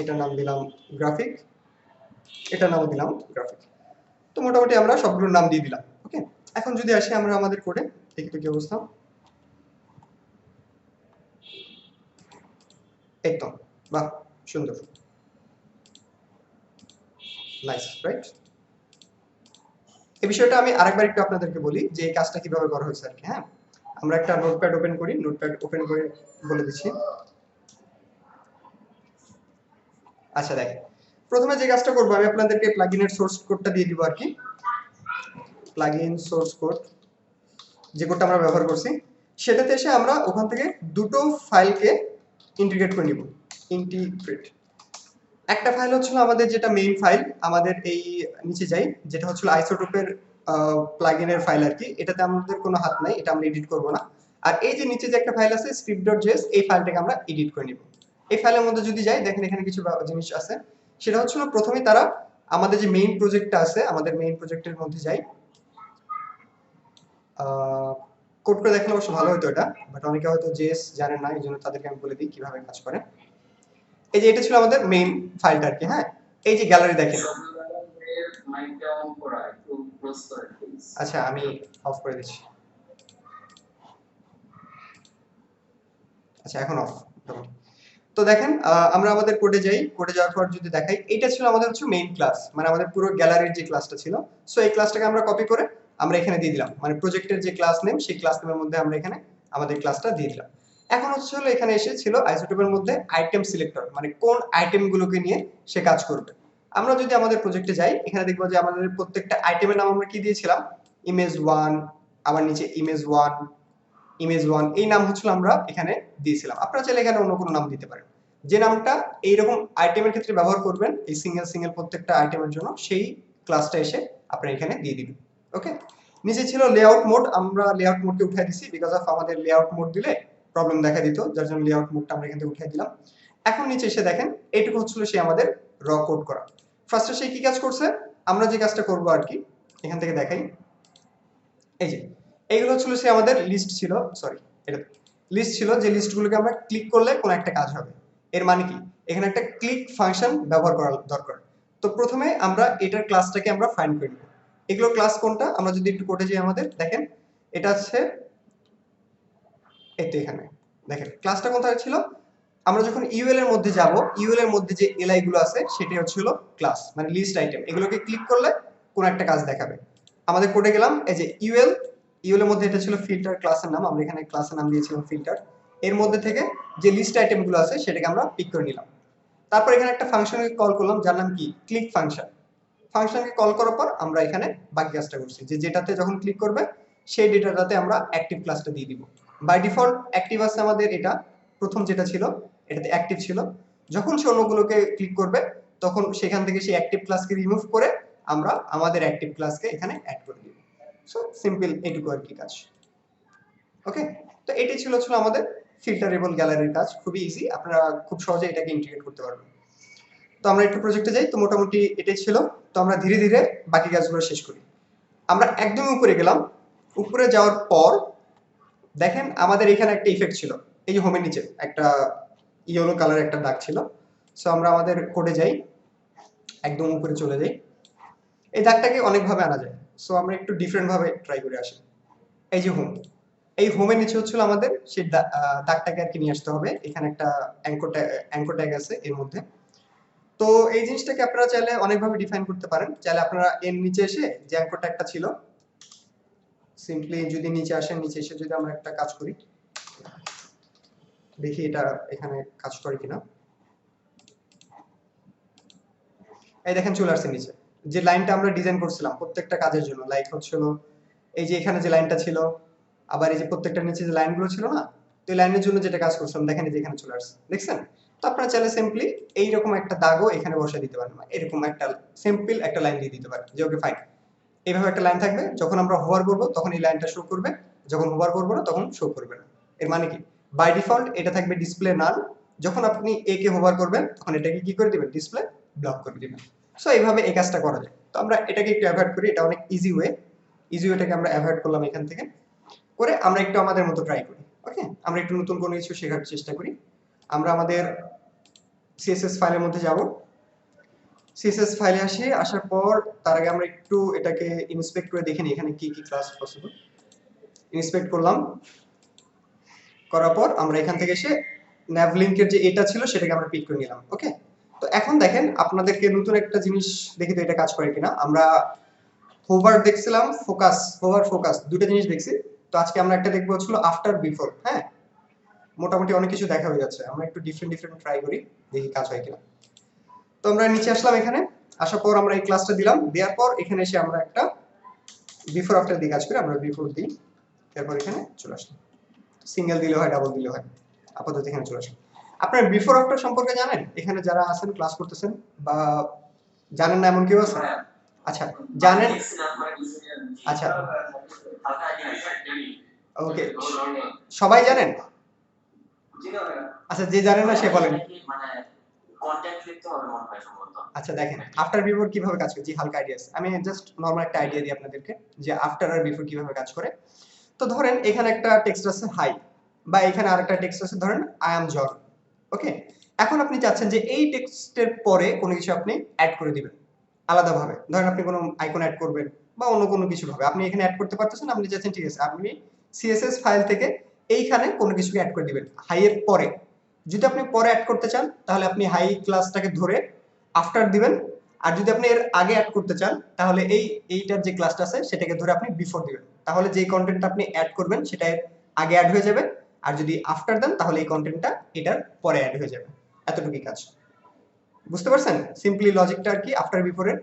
এটার নাম দিলাম গ্রাফিক, এটার নাম দিলাম গ্রাফিক। তো মোটামুটি আমরা সবগুলোর নাম দিয়ে দিলাম। ওকে, এখন যদি আসি আমরা আমাদের কোডে, দেখি তো কি অবস্থা। একদম বাহ, সুন্দর, নাইস রাইট। এই বিষয়টা আমি আরেকবার একটু আপনাদেরকে বলি যে এই কাজটা কিভাবে করা হয়েছে আর কি। হ্যাঁ, আমরা একটা নোটপ্যাড ওপেন করি, নোটপ্যাড ওপেন করে বলে দিচ্ছি। আচ্ছা দেখেন, প্রথমে যে কাজটা করবো আমি আপনাদেরকে প্লাগইনের সোর্স কোডটা দিয়ে দিব আর কি। প্লাগইন সোর্স কোড, যে কোডটা আমরা ব্যবহার করছি সেটাতে এসে আমরা ওখান থেকে দুটো ফাইলকে ইন্টিগ্রেট করে নিব। ইন্টিগ্রেট, একটা ফাইল হচ্ছিল আমাদের যেটা মেইন ফাইল, আমাদের এই নিচে যাই, যেটা হচ্ছিল আইসোটোপের প্লাগইনের ফাইল আর কি। এটাতে আমাদের কোনো হাত নাই, এটা আমরা এডিট করব না। আর এই যে নিচে যে একটা ফাইল আছে script.js, এই ফাইলটাকে আমরা এডিট করে নিব। এই ফাইলের মধ্যে যদি যাই দেখেন এখানে কিছু জিনিস আছে। সেটা হচ্ছিল প্রথমেই তারা আমাদের যে মেইন প্রজেক্টটা আছে, আমাদের মেইন প্রজেক্টের মধ্যে যাই, কোড করে দেখলে অবশ্য ভালো হতো এটা, বাট অনেকে হয়তো জেএস জানেন না, এই জন্য তাদেরকে আমি বলে দিই কিভাবে কাজ করে। এই যে এটা ছিল আমাদের মেইন ফাইলটা আর কি। হ্যাঁ, এই যে গ্যালারি দেখেন। আচ্ছা আমি অফ করে দিচ্ছি। আচ্ছা এখন অফ। তো দেখেন আমরা আমাদের কোডে যাই, কোডে যাওয়ার পর যদি দেখাই, এটা ছিল আমাদের হচ্ছে মেইন ক্লাস, মানে আমাদের পুরো গ্যালারির যে ক্লাসটা ছিল। সো এই ক্লাসটাকে আমরা কপি করে আমরা এখানে দিয়ে দিলাম, মানে প্রজেক্টের যে ক্লাস নেম সেই ক্লাস নেমের মধ্যে আমরা এখানে আমাদের ক্লাসটা দিয়ে দিলাম। এখন হচ্ছে হলো এখানে এসে ছিল আইসোটোপের মধ্যে আইটেম সিলেক্টর, মানে কোন আইটেমগুলোকে নিয়ে সে কাজ করবে। আমরা যদি আমাদের প্রজেক্টে যাই, এখানে দেখবো যে আমাদের প্রত্যেকটা আইটেমের নাম আমরা কি দিয়েছিলাম, ইমেজ 1, আবার নিচে ইমেজ 1, ইমেজ 1, এই নাম হচ্ছিল আমরা এখানে দিয়েছিলাম। আপনারা চাইলে এখানে অন্য কোনো নাম দিতে পারেন, যে নামটা এইরকম আইটেমের ক্ষেত্রে ব্যবহার করবেন এই সিঙ্গেল সিঙ্গেল প্রত্যেকটা আইটেমের জন্য, সেই ক্লাসটা এসে আপনারা এখানে দিয়ে দিবেন। ওকে, নিচে ছিল লেআউট মোড, আমরা লেআউট মোডকে উঠিয়ে দিছি বিকজ অফ আমাদের লেআউট মোড দিলে প্রবলেম দেখা দিত, যার জন্য লেআউট মোডটা আমরা এখান থেকে উঠিয়ে দিলাম। এখন নিচে এসে দেখেন এইটুকু হচ্ছিল সে আমাদের র কোড করা। ফার্স্টে সে কি কাজ করছে, আমরা যে কাজটা করব আর কি, এখান থেকে দেখাই। এই যে এইগুলো হচ্ছিল সে আমাদের লিস্ট ছিল, সরি এটা লিস্ট ছিল, যে লিস্টগুলোকে আমরা ক্লিক করলে কোনো একটা কাজ হবে। এর মানে কি, এখানে একটা ক্লিক ফাংশন ব্যবহার করা দরকার। তো প্রথমে আমরা এটার ক্লাসটাকে আমরা ফাইন্ড করে নিব। এগুলো ক্লাস কোনটা, আমরা যদি একটু কোডে যাই আমাদের দেখেন, এটা হচ্ছে এই তো এখানে দেখেন ক্লাসটা কোথায় ছিল। আমরা যখন ইউএল এর মধ্যে যাব, ইউএল এর মধ্যে যে এলআই গুলো আছে সেটাই হচ্ছিল ক্লাস, মানে লিস্ট আইটেম। এগুলোকে ক্লিক করলে কোন একটা কাজ দেখাবে। আমাদের কোডে গেলাম, এই যে ইউএল, ইউএল এর মধ্যে এটা ছিল ফিল্টার ক্লাসের নাম, আমরা এখানে ক্লাসের নাম দিয়েছিলাম ফিল্টার। এর মধ্যে থেকে যে লিস্ট আইটেম গুলো আছে সেটাকে আমরা পিক করে নিলাম। তারপর এখানে একটা ফাংশনকে কল করলাম যার নাম কি ক্লিক ফাংশন। ফাংশনকে কল করার পর আমরা এখানে বাকি কাজটা করছি, যে যেটাতে যখন ক্লিক করবে সেই ডেটাটাতে আমরা অ্যাক্টিভ ক্লাসটা দিয়ে দিব। বাই ডিফল্ট অ্যাক্টিভ আছে আমাদের, এটা প্রথম যেটা ছিল এটাতে অ্যাক্টিভ ছিল। যখন সে অন্যগুলোকে ক্লিক করবে তখন সেখান থেকে সেই অ্যাক্টিভ ক্লাসকে রিমুভ করে আমরা আমাদের অ্যাক্টিভ ক্লাসকে এখানে অ্যাড করে দিব। সো সিম্পল, এইটুকু আর কি কাজ। ওকে, তো এটাই ছিল আমাদের ফিল্টারেবল গ্যালারির কাজ, খুবই ইজি, আপনারা খুব সহজে এটাকে ইন্টিগ্রেট করতে পারবেন। তো আমরা একটু প্রজেক্টে যাই, তো মোটামুটি এটাই ছিল। তো আমরা ধীরে ধীরে বাকি কাজগুলো শেষ করি। আমরা একদম উপরে গেলাম, উপরে যাওয়ার পর দেখেন আমাদের এখানে একটা ইফেক্ট ছিল, এই যে হোমের নিচে একটা ইয়েলো কালার একটা দাগ ছিল। সো আমরা আমাদের কোডে যাই, একদম উপরে চলে যাই। এই দাগটাকে অনেকভাবে আনা যায়, সো আমরা একটু ডিফারেন্ট ভাবে ট্রাই করে আসি। এই যে হোম, এই হোমের নিচে হচ্ছিল আমাদের সেই দাগটাকে আর কি নিয়ে আসতে হবে। এখানে একটা অ্যাঙ্কর ট্যাগ আছে এর মধ্যে। তো এই জিনিসটাকে আপনারা চাইলে অনেকভাবে ডিফাইন করতে পারেন। চাইলে আপনারা এর নিচে এসে যে অ্যাঙ্কর ট্যাগটা ছিল সিম্পলি যদি নিচে আসেন, নিচে এসে যদি আমরা একটা কাজ করি, দেখি এটা এখানে কাজ করে কিনা। এই দেখেন চলে আসছে নিচে, যে লাইনটা আমরা ডিজাইন করছিলাম প্রত্যেকটা কাজের জন্য, লাইক হচ্ছিল এই যে এখানে যে লাইনটা ছিল, আবার এই যে প্রত্যেকটা নিচে যে লাইনগুলো ছিল না, তো এই লাইনের জন্য যেটা কাজ করছিলাম দেখেন এই যে এখানে চলে আসছে, দেখছেন। তো আপনারা চাইলে সিম্পলি এইরকম একটা দাগও এখানে বসে দিতে পারেন, এরকম একটা সিম্পল একটা লাইন দিয়ে দিতে পারেন যে ওকে ফাইন, এইভাবে একটা লাইন থাকবে, যখন আমরা হোভার করব তখন এই লাইনটা শো করবে, যখন হোভার করব না তখন শো করবে না। এর মানে কি, বাই ডিফল্ট এটা থাকবে ডিসপ্লে নাল, যখন আপনি এ কে হোভার করবেন তখন এটাকে কি করে দিবেন, ডিসপ্লে ব্লক করে দিবেন। সো এইভাবে এই কাজটা করা যায়। তো আমরা এটাকে একটু অ্যাভয়েড করি, এটা অনেক ইজি ওয়েটাকে আমরা অ্যাভয়েড করলাম এখান থেকে, করে আমরা একটু আমাদের মতো ট্রাই করি। ওকে, আমরা একটু নতুন কোনো কিছু শেখার চেষ্টা করি। আমরা আমাদের সিএসএস ফাইলের মধ্যে যাব, সিএসএস ফাইলে আসার পর তার আগে আমরা একটু এটাকে ইন্সপেক্ট করে দেখে নিই এখানে কি কি ক্লাস পসিবল। ইন্সপেক্ট করলাম, করার পর আমরা এখান থেকে এসে nav লিংকের যে এটা ছিল সেটাকে আমরা পিক করে নিলাম। ওকে, তো এখন দেখেন আপনাদেরকে নতুন একটা জিনিস দেখি তো এটা কাজ করে কিনা। আমরা হোভার দেখছিলাম, ফোকাস দুটো জিনিস দেখছি। তো আজকে আমরা একটা দেখবো হচ্ছিল আফটার বিফোর। হ্যাঁ, মোটামুটি অনেক কিছু দেখা হয়ে যাচ্ছে, আমরা একটু ডিফারেন্ট ট্রাই করি, দেখি কাজ হয় কিনা। তো আমরা নিচে আসলাম, এখানে আসার পর আমরা এই ক্লাসটা দিলাম, দেওয়ার পর এখানে এসে আমরা একটা বিফোর আফটার দিয়ে কাজ করি। আমরা বিফোর দিই, তারপর এখানে চলে আসলাম। সিঙ্গেল দিলে হয়, ডাবল দিলে হয়, আপাতত এখানে চলে আসলাম। আপনারা বিফোর আফটার সম্পর্কে জানেন? এখানে যারা আছেন ক্লাস করতেছেন বা জানেন না এমন কেউ আছে? আচ্ছা, জানেন? আচ্ছা, ওকে, সবাই জানেন? আচ্ছা, যে জানেন না সে বলেন। মানে কন্টেন্ট লিখতে হবে মনে হয় সম্ভবত। আচ্ছা দেখেন, আফটার বিফোর কিভাবে কাজ করে, জি হালকা আইডিয়া আছে, আমি জাস্ট নরমাল একটা আইডিয়া দিই আপনাদেরকে যে আফটার আর বিফোর কিভাবে কাজ করে। তো ধরেন এখানে একটা টেক্সট আছে হাই, বা এখানে আরেকটা টেক্সট আছে ধরেন আই অ্যাম জন। ওকে, এখন আপনি চাচ্ছেন যে এই টেক্সটের পরে কোনো কিছু আপনি অ্যাড করে দিবেন আলাদাভাবে। ধরেন আপনি কোনো আইকন অ্যাড করবেন বা অন্য কোনো কিছু ভাবে আপনি এখানে অ্যাড করতে পারতেছেন। আপনি চাচ্ছেন ঠিক আছে, আপনি সিএসএস ফাইল থেকে এইখানে কোনো কিছুকে অ্যাড করে দিবেন হাই এর পরে। যদি আপনি পরে অ্যাড করতে চান তাহলে আপনি হাই ক্লাসটাকে ধরে আফটার দিবেন, আর যদি আপনি এর আগে অ্যাড করতে চান তাহলে এইটার যে ক্লাসটা আছে সেটাকে ধরে আপনি বিফোর দিবেন। তাহলে যেই কন্টেন্টটা আপনি অ্যাড করবেন সেটা এর আগে অ্যাড হয়ে যাবে, আর যদি আফটার দেন তাহলে এই কন্টেন্টটা এটার পরে অ্যাড হয়ে যাবে। এতটুকুই কাজ। বুঝতে পারছেন সিম্পলি লজিকটা আর কি আফটার বিফোরের?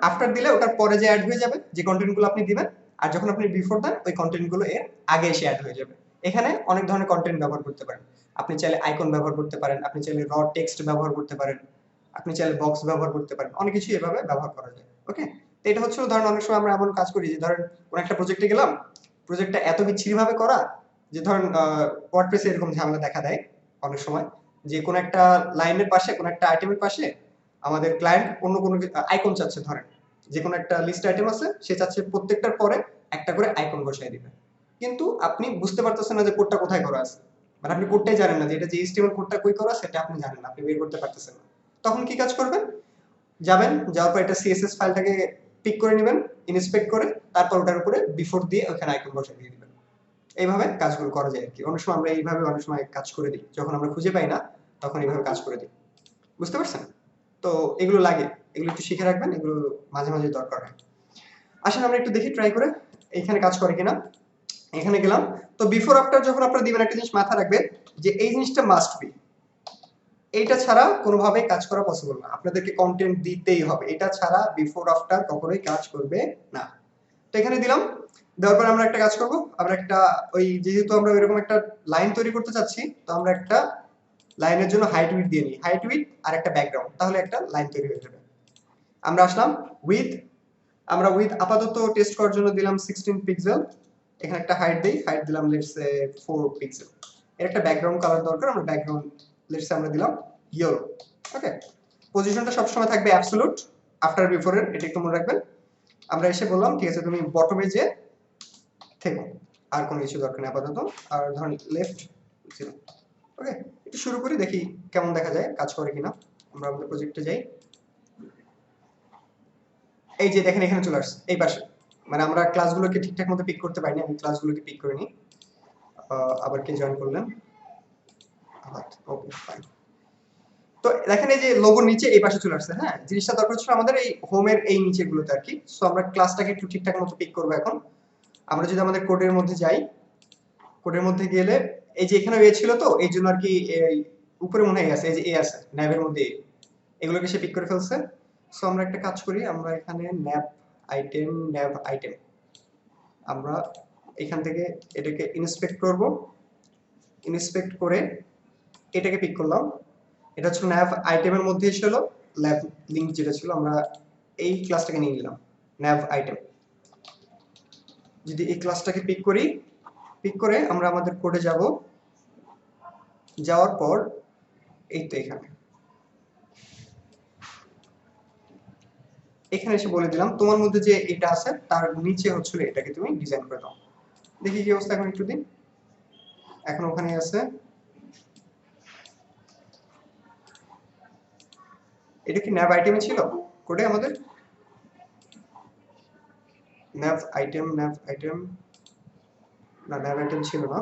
আফটার দিলে ওটার পরে যে অ্যাড হয়ে যাবে যে কন্টেন্টগুলো আপনি দিবেন, আর যখন আপনি বিফোর দেন ওই কন্টেন্টগুলো এর আগে এসে অ্যাড হয়ে যাবে। এখানে অনেক ধরনের কন্টেন্ট ব্যবহার করতে পারেন। আপনি চাইলে আইকন ব্যবহার করতে পারেন, আপনি চাইলে র টেক্সট ব্যবহার করতে পারেন, আপনি চাইলে বক্স ব্যবহার করতে পারেন, অনেক কিছু এভাবে ব্যবহার করা যায়। ওকে, তো এটা হচ্ছে ধরেন অনেক সময় আমরা এমন কাজ করি যে ধরেন কোন একটা প্রজেক্টে গেলাম, প্রজেক্টটা এত বিচ্ছিরি ভাবে করা যে ধরেন ওয়ার্ডপ্রেসে এরকম ঝামেলা দেখা দেয় অনেক সময়, যে কোন একটা লাইনের পাশে কোন একটা আইটেমের পাশে আমাদের ক্লায়েন্ট অন্য কোনো আইকন চাচ্ছে। ধরেন যে কোনো একটা লিস্ট আইটেম আছে, সে চাচ্ছে প্রত্যেকটার পরে একটা করে আইকন বসায় দিবে, কিন্তু আপনি বুঝতে পারতেছেন না যে কোডটা কোথায় করা আছে। মানে আপনি কোডটাই জানেন না যে এটা যে এইচটিএমএল কোডটা কই করা সেটা আপনি জানেন না, আপনি বের করতে পারতেছেন না। তখন কি কাজ করবেন? যাবেন, যাওয়ার পর এটা সিএসএস ফাইলটাকে পিক করে নেবেন, ইন্সপেক্ট করে, তারপর ওটার উপরে বিফোর দিয়ে ওখানে আইকন বসায় দিয়ে দিবেন। এইভাবে কাজগুলো করা যায় আর কি। অনেক সময় আমরা এইভাবে অনেক সময় কাজ করে দিই, যখন আমরা খুঁজে পাই না তখন এইভাবে কাজ করে দিই। বুঝতে পারছেন? তো এগুলো লাগে, এগুলো একটু শিখে রাখবেন, এগুলো মাঝে মাঝে দরকার হয়। আসেন আমরা একটু দেখি ট্রাই করে এইখানে কাজ করে কিনা। এখানে গেলাম, তো বিফোর আফটার যখন আপনারা দিবেন একটা জিনিস মাথায় রাখবেন যে এই জিনিসটা মাস্ট বি, এইটা ছাড়া কোনোভাবেই কাজ করা পসিবল না, আপনাদেরকে কন্টেন্ট দিতেই হবে, এটা ছাড়া বিফোর আফটার কখনোই কাজ করবে না। তো এখানে দিলাম, দেওয়ার পর আমরা একটা কাজ করব, আমরা একটা ওই যেহেতু আমরা এরকম একটা লাইন তৈরি করতে চাচ্ছি, তো আমরা একটা লাইনের জন্য হাইট উইডথ দিয়ে নিই, হাইট উইডথ আর একটা ব্যাকগ্রাউন্ড, তাহলে একটা লাইন তৈরি হয়ে যাবে। আমরা আসলাম উইথ, আমরা উইথ আপাতত টেস্ট করার জন্য দিলাম 16 পিক্সেল। এখানে একটা হাইট দেই, হাইট দিলাম লেটস সে 4 পিক্সেল। এর একটা ব্যাকগ্রাউন্ড কালার দরকার, আমরা ব্যাকগ্রাউন্ড লেটস সে আমরা দিলাম ইয়েলো। ওকে, পজিশনটা সবসময় থাকবে অ্যাবসলিউট আফটার বিফোরের, এটা একটু মনে রাখবেন। আমরা এসে বললাম ঠিক আছে তুমি বটমে যে থেকো, আর কোনো কিছু দরকার নেই আপাতত। আর ধরুন লেফট 0। ওকে, একটু শুরু করি, দেখি কেমন দেখা যায়, কাজ করে কিনা। আমরা আমাদের প্রজেক্টে যাই, এই যে দেখেন এখানে চলে আসছে এই পাশে। মানে আমরা ক্লাসগুলোকে ঠিকঠাক মতো পিক করতে পারিনি, আমি ক্লাসগুলোকে পিক করে নিই। আবার কে জয়েন করলেন? Okay fine. তো দেখেন এই যে লোগোর নিচে এই পাশে চলে আসছে। হ্যাঁ, জিনিসটা দরকার ছিল আমাদের এই হোমের এই নিচেগুলোতে আর কি। সো আমরা ক্লাসটাকে একটু ঠিকঠাক মতো পিক করবো এখন। আমরা যদি আমাদের কোডের মধ্যে যাই, কোডের মধ্যে গেলে এই যে এখানে এ ছিল, তো এই জন্য আর কি এই উপরে মনে হয়ে গেছে এই যে এ আছে ন্যাবের মধ্যে, এগুলোকে সে পিক করে ফেলছে। সো আমরা একটা কাজ করি, আমরা এখানে ন্যাব আইটেম আমরা এখান থেকে এটাকে ইন্সপেক্ট করব, ইন্সপেক্ট করে এটাকে পিক করলাম। এটা হচ্ছে ন্যাভ আইটেমের মধ্যে ছিল ল্যাব লিংক যেটা ছিল, আমরা এই ক্লাসটাকে নিয়ে নিলাম ন্যাভ আইটেম। যদি এই ক্লাসটাকে পিক করি, পিক করে আমরা আমাদের কোডে যাব, যাওয়ার পর এই তো এখানে এখানে এসে বলে দিলাম তোমার মধ্যে যে এটা আছে তার নিচে হচ্ছিল এটাকে তুমি ডিজাইন করে দাও। দেখি কি অবস্থা এখন একটু দিন, এখন ওখানে আছে। এটা কি ন্যাভ আইটেমে ছিল কোডে আমাদের? ন্যাভ আইটেম না, ন্যাভ আইটেম ছিল না।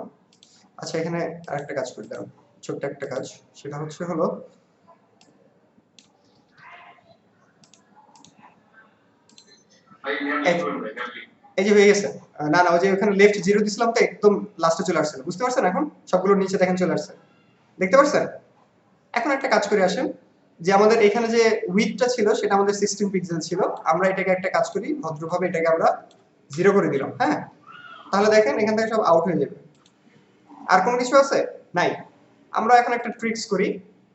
আচ্ছা, এখানে আরেকটা কাজ করে দাও, ছোট্ট একটা কাজ, সেটা হলো এই যে হয়ে গেছে। না না, ওই যে ওখানে লেফট 0 দিছিলাম তো একদম লাস্টে চলে আসছে, বুঝতে পারছেন? এখন সবগুলো নিচে দেখেন চলে আসছে, দেখতে পারছেন? এখন একটা কাজ করে আসেন, যে আমাদের এখানে যে উইডথটা ছিল সেটা আমাদের 16 পিক্সেল ছিল, আমরা এটাকে একটা কাজ করি, ভদ্রভাবে এটাকে আমরা 0 করে দিলাম। হ্যাঁ, তাহলে দেখেন এখান থেকে সব আউট হয়ে যাবে। আর কোনো কিছু আছে? নাই। আমরা এখন একটা ট্রিক্স করি,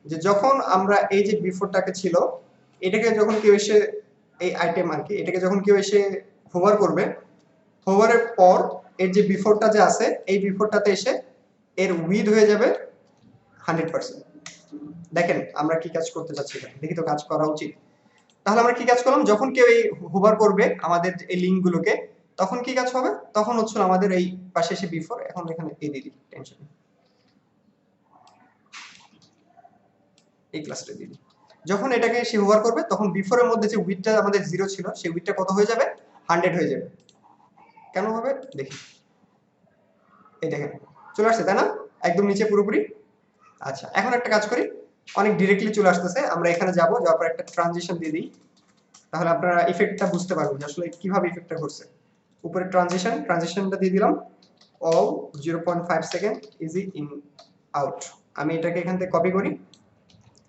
যে যখন আমরা এই যে বিফোরটাকে ছিল, এটাকে যখন কেউ এসে, এই আইটেম আর কি, এটাকে যখন কেউ এসে হোভার করবে, হোভারের পর এর যে বিফোরটা যে আছে, এই বিফোরটাতে এসে এর উইথ হয়ে যাবে 100%। দেখেন আমরা কি কাজ করতে চাচ্ছি, দেখি তো কাজ করা উচিত। তাহলে আমরা কি কাজ করলাম, যখন কেউ এই হোভার করবে আমাদের এই লিঙ্ক গুলোকে, তখন কি কাজ হবে, তখন হচ্ছে আমাদের এই পাশে এসে বিফোর, এখন এখানে এই দিদি টেনশন, এই ক্লাসটা দিদি, যখন এটাকে সে হোভার করবে তখন বিফোরের মধ্যে যে উইথটা আমাদের 0 ছিল, সেই উইথটা কত হয়ে যাবে, 100 হয়ে যাবে। কেন হবে দেখি, এই দেখেন চলে আসছে, তাই না? একদম নিচে পুরোপুরি। আচ্ছা, এখন একটা কাজ করি, অনেক ডিরেক্টলি চলে আসতেছে, আমরা এখানে যাব, যাওয়ার পর একটা ট্রানজিশন দিয়ে দিই, তাহলে আপনারা ইফেক্টটা বুঝতে পারবেন যে আসলে কিভাবে ইফেক্টটা ঘটছে। উপরে ট্রানজিশনটা দিয়ে দিলাম, all 0.5 second easy in out. আমি এটাকে এখান থেকে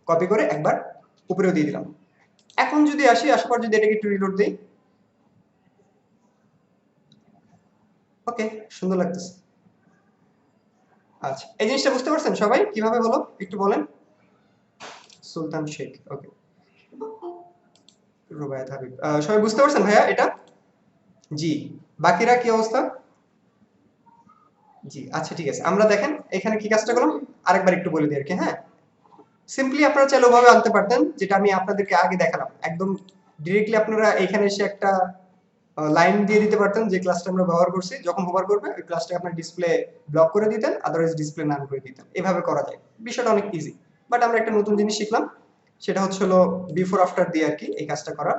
কপি করে একবার উপরেও দিয়ে দিলাম। এখন যদি আসার পর যদি এটাকে একটু রিলোড দিই, ওকে, সুন্দর লাগতেছে। আচ্ছা, এই জিনিসটা বুঝতে পারছেন সবাই কিভাবে হলো, একটু বলেন। সুলতান শেখ, ওকে, রুবায়াত হাবিব, সবাই বুঝতে পারছেন ভাইয়া এটা? জি, বাকিরা কি অবস্থা? জি, আচ্ছা ঠিক আছে, আমরা দেখেন এখানে কি কাজটা করলাম, আরেকবার একটু বলে দিই আর কি। হ্যাঁ, সিম্পলি আপনারা চাইলে ওভাবে আনতে পারতেন, যেটা আমি আপনাদেরকে আগে দেখালাম, একদম ডিরেক্টলি আপনারা এখানে এসে একটা লাইন দিয়ে দিতে পারতেন, যে ক্লাসটা আমরা ব্যবহার করছি, যখন হোভার করবে ওই ক্লাসটাকে আপনার ডিসপ্লে ব্লক করে দিতেন, আদারওয়াইজ ডিসপ্লে নান করে দিতেন। এভাবে করা যায়, বিষয়টা অনেক ইজি। বাট আমরা একটা নতুন জিনিস শিখলাম, সেটা হচ্ছে হলো বিফোর আফটার দিয়ে আর কি এই কাজটা করা।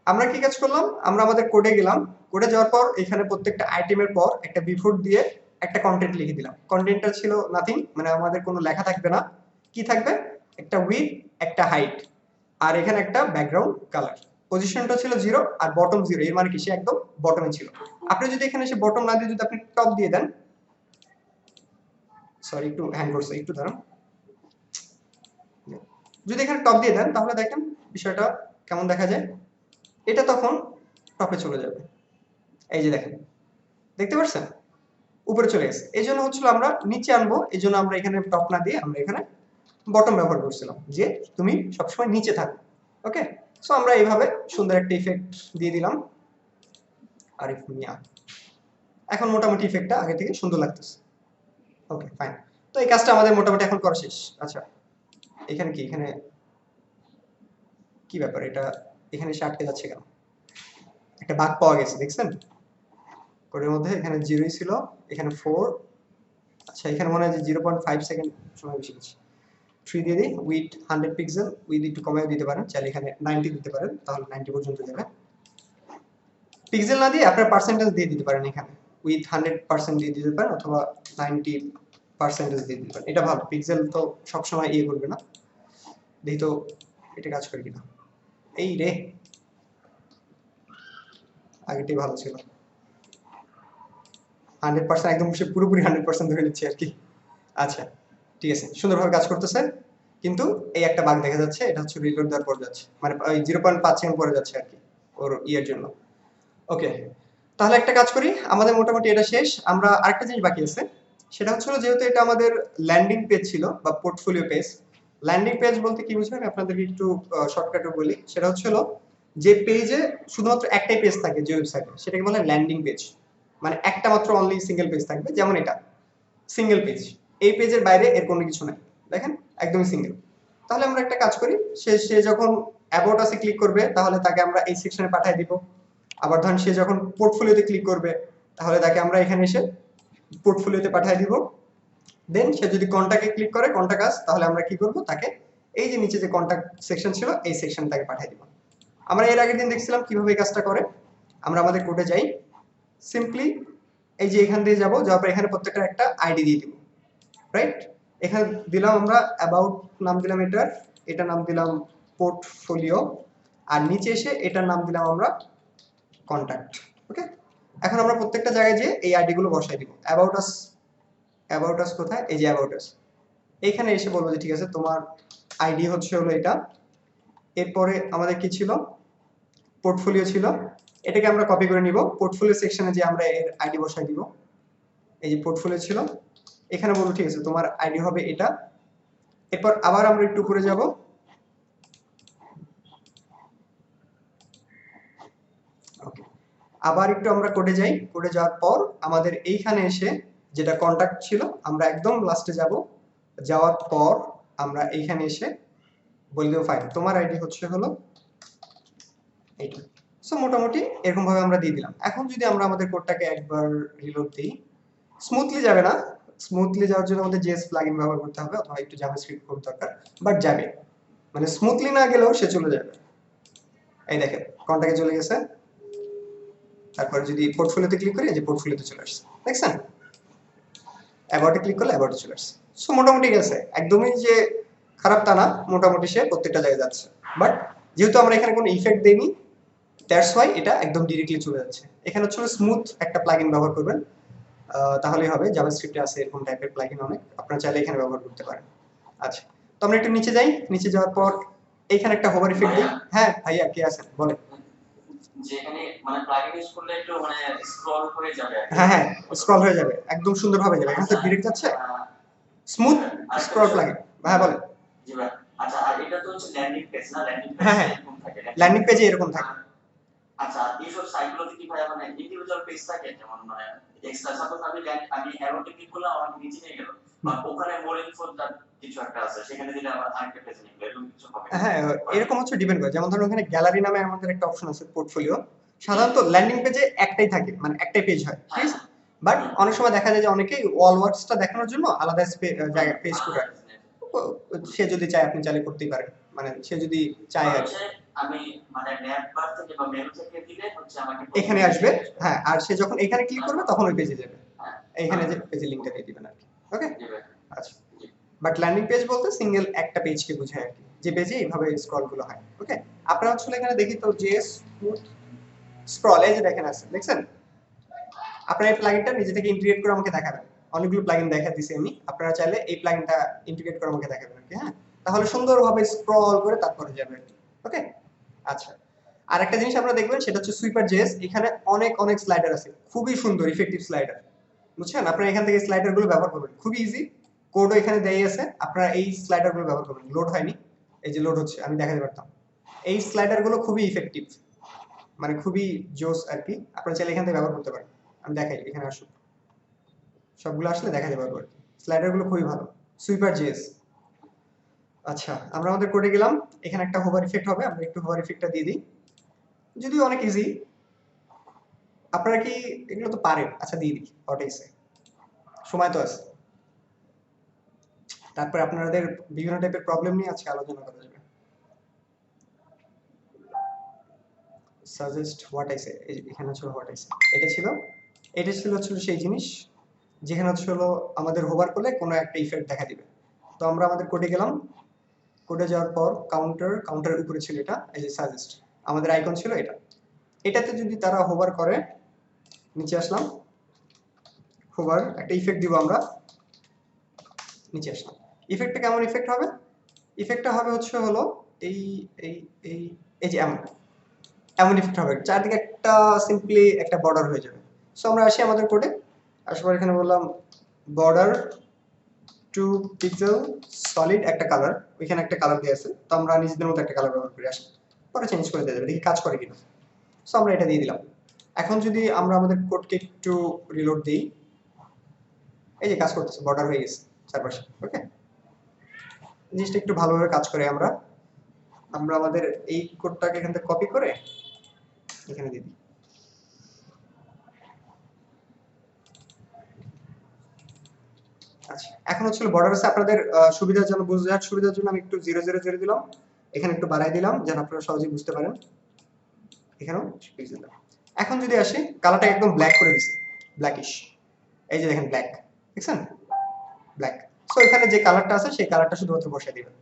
আমরা কি কাজ করলাম, আমরা আমাদের কোডে গেলাম, কোডে যাওয়ার পর এখানে প্রত্যেকটা আইটেমের পর একটা বিফোর দিয়ে একটা কন্টেন্ট লিখে দিলাম। কন্টেন্টটা ছিল নাথিং, মানে আমাদের কোনো লেখা থাকবে না, কি থাকবে, একটা উইথ, একটা হাইট, আর এখানে একটা ব্যাকগ্রাউন্ড কালার। পজিশনটা ছিল 0 আর বটম 0, এর মানে কি সে একদম বটমে ছিল। আপনি যদি এখানে এসে বটম না দিয়ে যদি আপনি টপ দিয়ে দেন, সরি একটু হ্যাং করছে, একটু দাঁড়ান, যদি এখানে টপ দিয়ে দেন তাহলে দেখেন বিষয়টা কেমন দেখা যায়, এটা তখন টপে চলে যাবে। এই যে দেখেন, দেখতে পাচ্ছেন উপরে চলে গেছে। এই জন্য হচ্ছিল আমরা নিচে আনবো, এই জন্য আমরা এখানে টপ না দিয়ে আমরা এখানে বটম ব্যবহার করছিলাম, যে তুমি সবসময় নিচে থাকো। ওকে, সো আমরা এইভাবে সুন্দর একটা ইফেক্ট দিয়ে দিলাম। আরিফ মিয়া, এখন মোটামুটি ইফেক্টটা আগে থেকে সুন্দর লাগতেছে। ওকে ফাইন, তো এই কাজটা আমাদের মোটামুটি এখন করা শেষ। আচ্ছা, এখানে কি, এখানে কি ব্যাপার, এটা এখানে এসে আটকে যাচ্ছে কেন? একটা বাগ পাওয়া গেছে দেখছেন কোডের মধ্যে, এখানে 0 ছিল, এখানে 4, আচ্ছা এখানে মনে হয় যে 0.5 সেকেন্ড সময় বেশি গেছে। 3 দিয়ে দিই, উইথ 100 পিক্সেল, উইথ একটু কমিয়ে দিতে পারেন, চাইলে এখানে 90 দিতে পারেন, তাহলে 90 পর্যন্ত যাবে। পিক্সেল না দিয়ে আপনার পার্সেন্টেজ দিয়ে দিতে পারেন, এখানে উইথ 100% দিয়ে দিতে পারেন, অথবা 90% দিয়ে দিতে পারেন, এটা ভালো। পিক্সেল তো সবসময় ইয়ে করবে না। দেখি তো এটা কাজ করে কিনা। এই রে, আগেটাই ভালো ছিল। 100% একদম সে পুরোপুরি 100% ধরে নিচ্ছি আর কি। আচ্ছা ঠিক আছে, সুন্দরভাবে কাজ করতেছে, কিন্তু এই একটা বাগ দেখা যাচ্ছে, এটা হচ্ছে রিলোড দেওয়ার পর যাচ্ছে, মানে 0.5 সেকেন্ড পরে যাচ্ছে আর কি ওর ইয়ের জন্য। ওকে, তাহলে একটা কাজ করি, আমাদের মোটামুটি এটা শেষ। আমরা আরেকটা জিনিস বাকি আছে, সেটা হচ্ছে যেহেতু এটা আমাদের ল্যান্ডিং পেজ ছিল বা পোর্টফোলিও পেজ। ল্যান্ডিং পেজ বলতে কি বুঝবেন আপনাদেরকে একটু শর্টকাটে বলি, সেটা হচ্ছে যে পেজে শুধুমাত্র একটাই পেজ থাকে যে ওয়েবসাইটে, সেটাকে বলে ল্যান্ডিং পেজ। মানে একটা মাত্র অনলি সিঙ্গেল পেজ থাকবে, যেমন এটা সিঙ্গেল পেজ, এই পেজের বাইরে এর কোনো কিছু নাই, দেখেন একদমই সিঙ্গেল। তাহলে আমরা একটা কাজ করি, সে যখন অ্যাবাউট আসে ক্লিক করবে তাহলে তাকে আমরা এই সেকশনে পাঠিয়ে দিব। আবার ধরেন সে যখন পোর্টফোলিওতে ক্লিক করবে তাহলে তাকে আমরা এখানে এসে পোর্টফোলিওতে পাঠিয়ে দিব। দেন সে যদি কন্টাক্টে ক্লিক করে, কন্টাক্ট আস, তাহলে আমরা কি করব, তাকে এই যে নিচে যে কন্টাক্ট সেকশন ছিল এই সেকশনে তাকে পাঠিয়ে দিব। আমরা এর আগের দিন দেখছিলাম কিভাবে এই কাজটা করে। আমরা আমাদের কোডে যাই, সিম্পলি এই যে এখান দিয়ে যাবো, যাওয়ার পর এখানে প্রত্যেকটা একটা আইডি দিয়ে দিব, রাইট? এখানে দিলাম আমরা অ্যাবাউট নাম দিলাম, এটা নাম দিলাম পোর্টফোলিও, আর নিচে এসে এটার নাম দিলাম আমরা কন্ট্যাক্ট। ওকে, এখন আমরা প্রত্যেকটা জায়গায় যে এই আইডি গুলো বসাই দিব। অ্যাবাউট আস কোথায়? এই যে অ্যাবাউট আস, এইখানে এসে বলবো যে ঠিক আছে তোমার আইডি হচ্ছে হলো এটা। এরপরে আমাদের কি ছিল? পোর্টফোলিও ছিল, এটাকে আমরা কপি করে নিব। পোর্টফোলিও সেকশনে যে আমরা এর আইডি বসাই দিব। এই যে পোর্টফোলিও ছিল, এখানে বলবো ঠিক আছে তোমার আইডি হবে এটা। এরপর আবার আমরা একটু উপরে যাব, ওকে, আবার একটু আমরা কোডে যাই। কোডে যাওয়ার পর আমাদের এইখানে এসে যেটা কন্টাক্ট ছিল আমরা একদম লাস্টে যাব। যাওয়ার পর আমরা এইখানে এসে বলে দেবো ফাইন তোমার আইডি হচ্ছে হলো এইটা। সো মোটামুটি এরকম ভাবে আমরা দিয়ে দিলাম। এখন যদি আমরা আমাদের কোডটাকে একবার রিলোড দিই, স্মুথলি যাবে না। স্মুথলি যাওয়ার জন্য আমাদের জেএস প্লাগইন ব্যবহার করতে হবে অথবা একটু জাভাস্ক্রিপ্ট কোড দরকার, বাট যাবে। মানে স্মুথলি না গেলেও সে চলে যাবে। এই দেখেন কন্টাক্টে চলে গেছে। তারপর যদি পোর্টফোলিওতে ক্লিক করি, এই যে পোর্টফোলিওতে চলে আসছে, দেখছেন? অ্যাবাউটে ক্লিক করলে অ্যাবাউটে চলে আসছে। সো মোটামুটি গেছে, একদমই যে খারাপ তা না, মোটামুটি সে প্রত্যেকটা জায়গায় যাচ্ছে। বাট যেহেতু আমরা এখানে কোনো ইফেক্ট দেইনি, দ্যাটস ওয়াই এটা একদম ডিরেক্টলি চলে যাচ্ছে। এখানে হচ্ছে স্মুথ একটা প্লাগইন ব্যবহার করবেন, তাহলেই হবে। জাভাস্ক্রিপ্টে আছে এরকম টাইপের প্লাগইন অনেক, আপনারা চাইলে এখানে ব্যবহার করতে পারেন। আচ্ছা, তো আমরা একটু নিচে যাই। নিচে যাওয়ার পর এইখানে একটা হোভার ইফেক্ট দিই। হ্যাঁ ভাইয়া, কে আছেন বলেন। যেখানে মানে প্লাগইন ইউজ করলে একটু মানে স্ক্রল হয়ে যাবে। হ্যাঁ হ্যাঁ, স্ক্রল হয়ে যাবে, একদম সুন্দরভাবে যাবে। এখানে তো ডিরেক্ট যাচ্ছে, স্মুথ স্ক্রল প্লাগইন। হ্যাঁ বলেন। জি ভাই। আচ্ছা, আর এটা তো হচ্ছে ল্যান্ডিং পেজ না? ল্যান্ডিং হ্যাঁ পেজে হ্যাঁ, এরকম থাকে। ল্যান্ডিং পেজে এরকম থাকে। আচ্ছা, এইসব সাইটগুলোতে কি ভাই মানে ইন্ডিভিজুয়াল পেজ থাকে? যেমন মানে এক্সট্রা সাপোজ আমি অ্যারোতে ক্লিক করলাম, আমাকে নিচে নিয়ে গেল, বা ওখানে মোর ইনফো তার কিছু একটা আছে, সেখানে দিলে আবার আরেকটা পেজে নিয়ে গেল, এরকম কিছু হবে? হ্যাঁ, এরকম হচ্ছে ডিপেন্ড করে। যেমন ধরুন ওখানে গ্যালারি নামে আমাদের একটা অপশন আছে পোর্টফোলিও। সাধারণত ল্যান্ডিং পেজে একটাই থাকে, মানে একটাই পেজ হয়, ঠিক আছে? বাট অনেক সময় দেখা যায় যে অনেকেই ওয়াল ওয়ার্কসটা দেখানোর জন্য আলাদা জায়গা পেজ করে রাখে। সে যদি চায় আপনি চাইলে করতেই পারেন, মানে সে যদি চায় আর কি। আমি মানে ন্যাপ বার থেকে বা মেনু থেকে দিলে হচ্ছে আমাকে এখানে আসবে। হ্যাঁ, আর সে যখন এখানে ক্লিক করবে তখন ওই পেজে যাবে। এইখানে যে পেজের লিংকটা দিয়ে দিবেন আর কি। ওকে, আচ্ছা। বাট ল্যান্ডিং পেজ বলতে সিঙ্গেল একটা পেজকে বোঝায় আর কি, যে পেজে এইভাবে স্ক্রল গুলো হয়। ওকে, আপনারা আসলে এখানে দেখি তো যে স্মুথ স্ক্রল, এই যে দেখেন আছে, দেখছেন? আপনারা এই প্লাগইনটা নিজে থেকে ইন্টিগ্রেট করে আমাকে দেখাবেন। অনেকগুলো প্লাগইন দেখা দিছি আমি, আপনারা চাইলে এই প্লাগইনটা ইন্টিগ্রেট করে আমাকে দেখাবেন আর কি। হ্যাঁ, তাহলে সুন্দরভাবে স্ক্রল করে তারপরে যাবে আর কি। ওকে, আচ্ছা। আর একটা জিনিস আপনারা দেখবেন, সেটা হচ্ছে সুইপার জেএস। এখানে অনেক অনেক স্লাইডার আছে, খুবই সুন্দর ইফেক্টিভ স্লাইডার, বুঝছেন? আপনারা এখান থেকে স্লাইডার গুলো ব্যবহার করবেন, খুবই ইজি। কোডও এখানে দেই আছে, আপনারা এই স্লাইডার গুলো ব্যবহার করবেন। লোড হয়নি, এই যে লোড হচ্ছে, আমি দেখাতে পারতাম। এই স্লাইডার গুলো খুবই ইফেক্টিভ, মানে খুবই জোস আর কি। আপনারা চাইলে এখান থেকে ব্যবহার করতে পারেন। আমি দেখাই, এখানে আসুন, সবগুলো আসলে দেখা যাবে আর কি। স্লাইডার গুলো খুবই ভালো, সুইপার জেএস। আচ্ছা, আমরা আমাদের কোডে গেলাম। এখানে একটা হোভার ইফেক্ট হবে, আমরা একটু হোভার ইফেক্টটা দিয়ে দিই, যদিও অনেক ইজি। আপনারা কি এগুলো তো পারেন? আচ্ছা দিয়ে দিই, হটেইছে, সময় তো আছে। তারপরে আপনাদের বিভিন্ন টাইপের প্রবলেম নিয়ে আজকে আলোচনা করা যাবে। সাজেস্ট হোয়াট আই সে, এখানে ছিল হোয়াট আই সে, এটা ছিল সেই জিনিস যেখানে হলো আমাদের হোভার করলে কোনো একটা ইফেক্ট দেখা দিবে। তো আমরা আমাদের কোডে গেলাম। কোডে যাওয়ার পর কাউন্টারের উপরে ছিল এটা, এই যে সাজেস্ট, আমাদের আইকন ছিল এটা। এটাতে যদি তারা হোভার করে, নিচে আসলাম, হোভার একটা ইফেক্ট দিব আমরা, নিচে আসলাম। ইফেক্টটা কেমন ইফেক্ট হবে? ইফেক্টটা হবে হলো এই এই এই এই যে এমন ইফেক্ট হবে, চারদিকে একটা সিম্পলি একটা বর্ডার হয়ে যাবে। সো আমরা আসি আমাদের কোডে, আসার এখানে বললাম বর্ডার 2 পিক্সেল সলিড একটা কালার, ওইখানে একটা কালার দিয়ে আছে, তো আমরা নিজেদের মতো একটা কালার ব্যবহার করে আসি, পরে চেঞ্জ করে দিয়ে দেবে, দেখি কাজ করে কিনা। সো আমরা এটা দিয়ে দিলাম। এখন যদি আমরা আমাদের কোডকে একটু রিলোড দিই, এই যে কাজ করতেছে, বর্ডার হয়ে গেছে চারপাশে। ওকে, জিনিসটা একটু ভালোভাবে কাজ করে। আমরা আমাদের এই কোডটাকে এখান থেকে কপি করে এখানে দিয়ে দিই। আচ্ছা, এখন হচ্ছে বর্ডার আছে, আপনাদের সুবিধার জন্য, বোঝার সুবিধার জন্য আমি একটু 000 দিলাম, এখানে একটু বাড়াই দিলাম যেন আপনারা সহজেই বুঝতে পারেন। এখানেও দিলাম। এখন যদি আসি, কালারটা একদম ব্ল্যাক করে দিছি, ব্ল্যাকিশ, এই যে দেখেন ব্ল্যাক, দেখছেন? ব্ল্যাক। সো এখানে যে কালারটা আছে সেই কালারটা শুধুমাত্র বসাই দিবেন।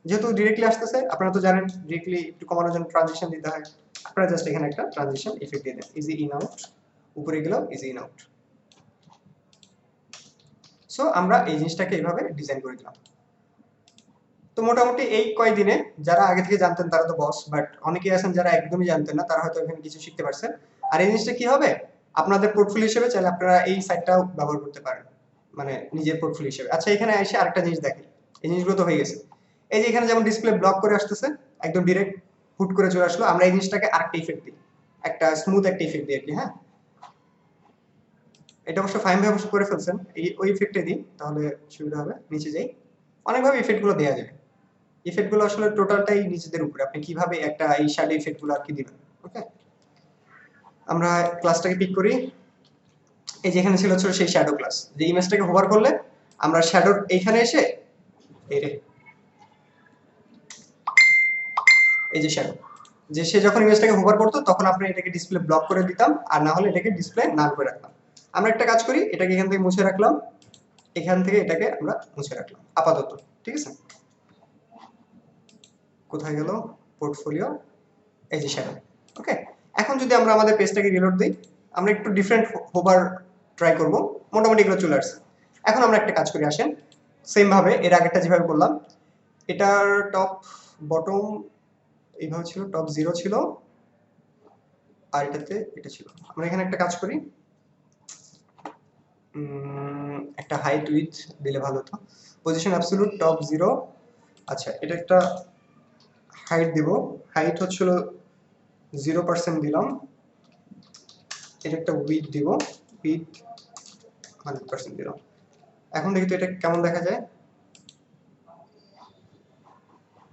যেহেতু ডিরেক্টলি আসতেছে, আপনারা তো জানেন ডিরেক্টলি একটু কমানোর জন্য ট্রানজিশন দিতে হয়। আপনারা জাস্ট এখানে একটা ট্রানজিশন ইফেক্ট দিয়ে দেন, ইজি ইন আউট, উপরে গেলেও ইজি ইন আউট। সো আমরা এই জিনিসটাকে এইভাবে ডিজাইন করে দিলাম। তো মোটামুটি এই কয়দিনে যারা আগে থেকে জানতেন তারা তো বস, বাট অনেকেই আছেন যারা একদমই জানতেন না, তারা হয়তো এখানে কিছু শিখতে পারছেন। আর এই জিনিসটা কি হবে, আপনাদের পোর্টফোলিও হিসেবে চাইলে আপনারা এই সাইটটাও ব্যবহার করতে পারেন, মানে নিজের পোর্টফোলিও হিসেবে। আচ্ছা, এখানে এসে আরেকটা জিনিস দেখেন, এই জিনিসগুলো তো হয়ে গেছে। এই যে এখানে যেমন ডিসপ্লে ব্লক করে আসতেছে, একদম ডিরেক্ট হুট করে চলে আসলো। আমরা এই জিনিসটাকে আরেকটা ইফেক্ট দিই, একটা স্মুথ একটা ইফেক্ট দিই আর কি। হ্যাঁ, এটা অবশ্য ফাইন ভাবে করে ফেলছেন, এই ওই ইফেক্টে দিই তাহলে সুবিধা হবে। নিচে যাই, অনেকভাবে ইফেক্ট গুলো দেওয়া যায়। ইফেক্ট গুলো আসলে টোটালটাই নিজেদের উপরে, আপনি কিভাবে একটা এই শ্যাডো ইফেক্ট গুলো আর কি দিবেন। ওকে, আমরা ক্লাসটাকে পিক করি। এই যেখানে ছিল ছিল সেই শ্যাডো ক্লাস, যে ইমেজটাকে হোভার করলে আমরা শ্যাডোর এইখানে এসে এই রে, এই যে শ্যাডো, যে সে যখন ইমেজটাকে হোভার করতো তখন আপনি এটাকে ডিসপ্লে ব্লক করে দিতাম, আর না হলে এটাকে ডিসপ্লে নাল করে রাখতাম। আমরা একটা কাজ করি, এটাকে এখান থেকে মুছে রাখলাম, এখান থেকে এটাকে আমরা মুছে রাখলাম আপাতত। ঠিক আছে, কোথায় গেল পোর্টফোলিও, এই যে শ্যাডো। ওকে, এখন যদি আমরা আমাদের পেজটাকে রিলোড দিই, আমরা একটু ডিফারেন্ট হোভার ট্রাই করব। মোটামুটি এগুলো চলে আসছে। এখন আমরা একটা কাজ করি, আসেন সেম ভাবে এর আগেরটা যেভাবে করলাম, এটার টপ বটম এইভাবে ছিল, টপ 0 ছিল, আর এটাতে এটা ছিল। আমরা এখানে একটা কাজ করি, একটা হাইট উইথ দিলে ভালো হতো, পজিশন অ্যাবসলিউট টপ 0। আচ্ছা, এটা একটা হাইট দিব, হাইট হচ্ছিল 0% দিলাম। এটা একটা উইথ দিব, উইথ 100% দিলাম। এখন দেখি তো এটা কেমন দেখা যায়।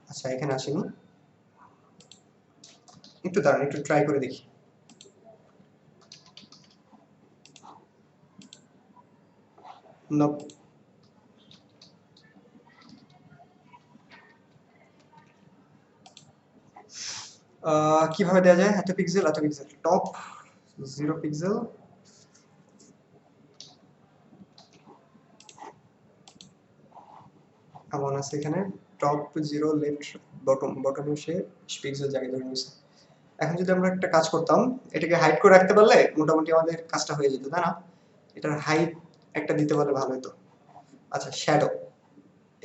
আচ্ছা, এখানে আসেনি, একটু দাঁড়ান, একটু ট্রাই করে দেখি। কিভাবে দেওয়া যায়, এত পিক্সেল এত পিক্সেল, টপ 0 পিক্সেল, এমন আছে এখানে টপ 0 লেফট বটম, বটমে সে পিক্সেল জায়গায় ধরে নিয়েছে। এখন যদি আমরা একটা কাজ করতাম, এটাকে হাইড করে রাখতে পারলে মোটামুটি আমাদের কাজটা হয়ে যেত, তাই না? এটার হাইট একটা দিতে পারলে ভালো হতো। আচ্ছা, শ্যাডো,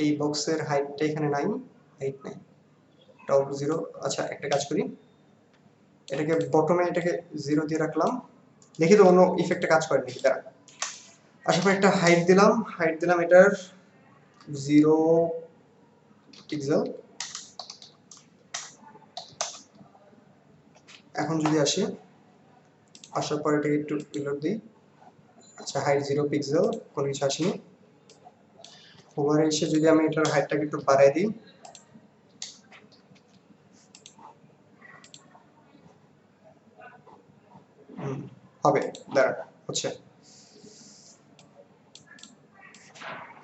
এই বক্সের হাইটটা এখানে নাই, হাইট নাই, টপ 0। আচ্ছা, একটা কাজ করি, এটাকে বটমে এটাকে 0 দিয়ে রাখলাম, দেখি তো অন্য ইফেক্টে কাজ করে নাকি। দাঁড়া, আশা করি একটা হাইট দিলাম, হাইট দিলাম এটার 0 পিক্সেল। এখন যদি আসি, আসার পর এটাকে একটু রিলোড দিই। আচ্ছা, হাইট 0 পিক্সেল, কোনো কিছু আসেনি। ওভারে এসে যদি আমি এটার হাইটটাকে একটু বাড়াই দিই, হবে, দাঁড়া, হচ্ছে।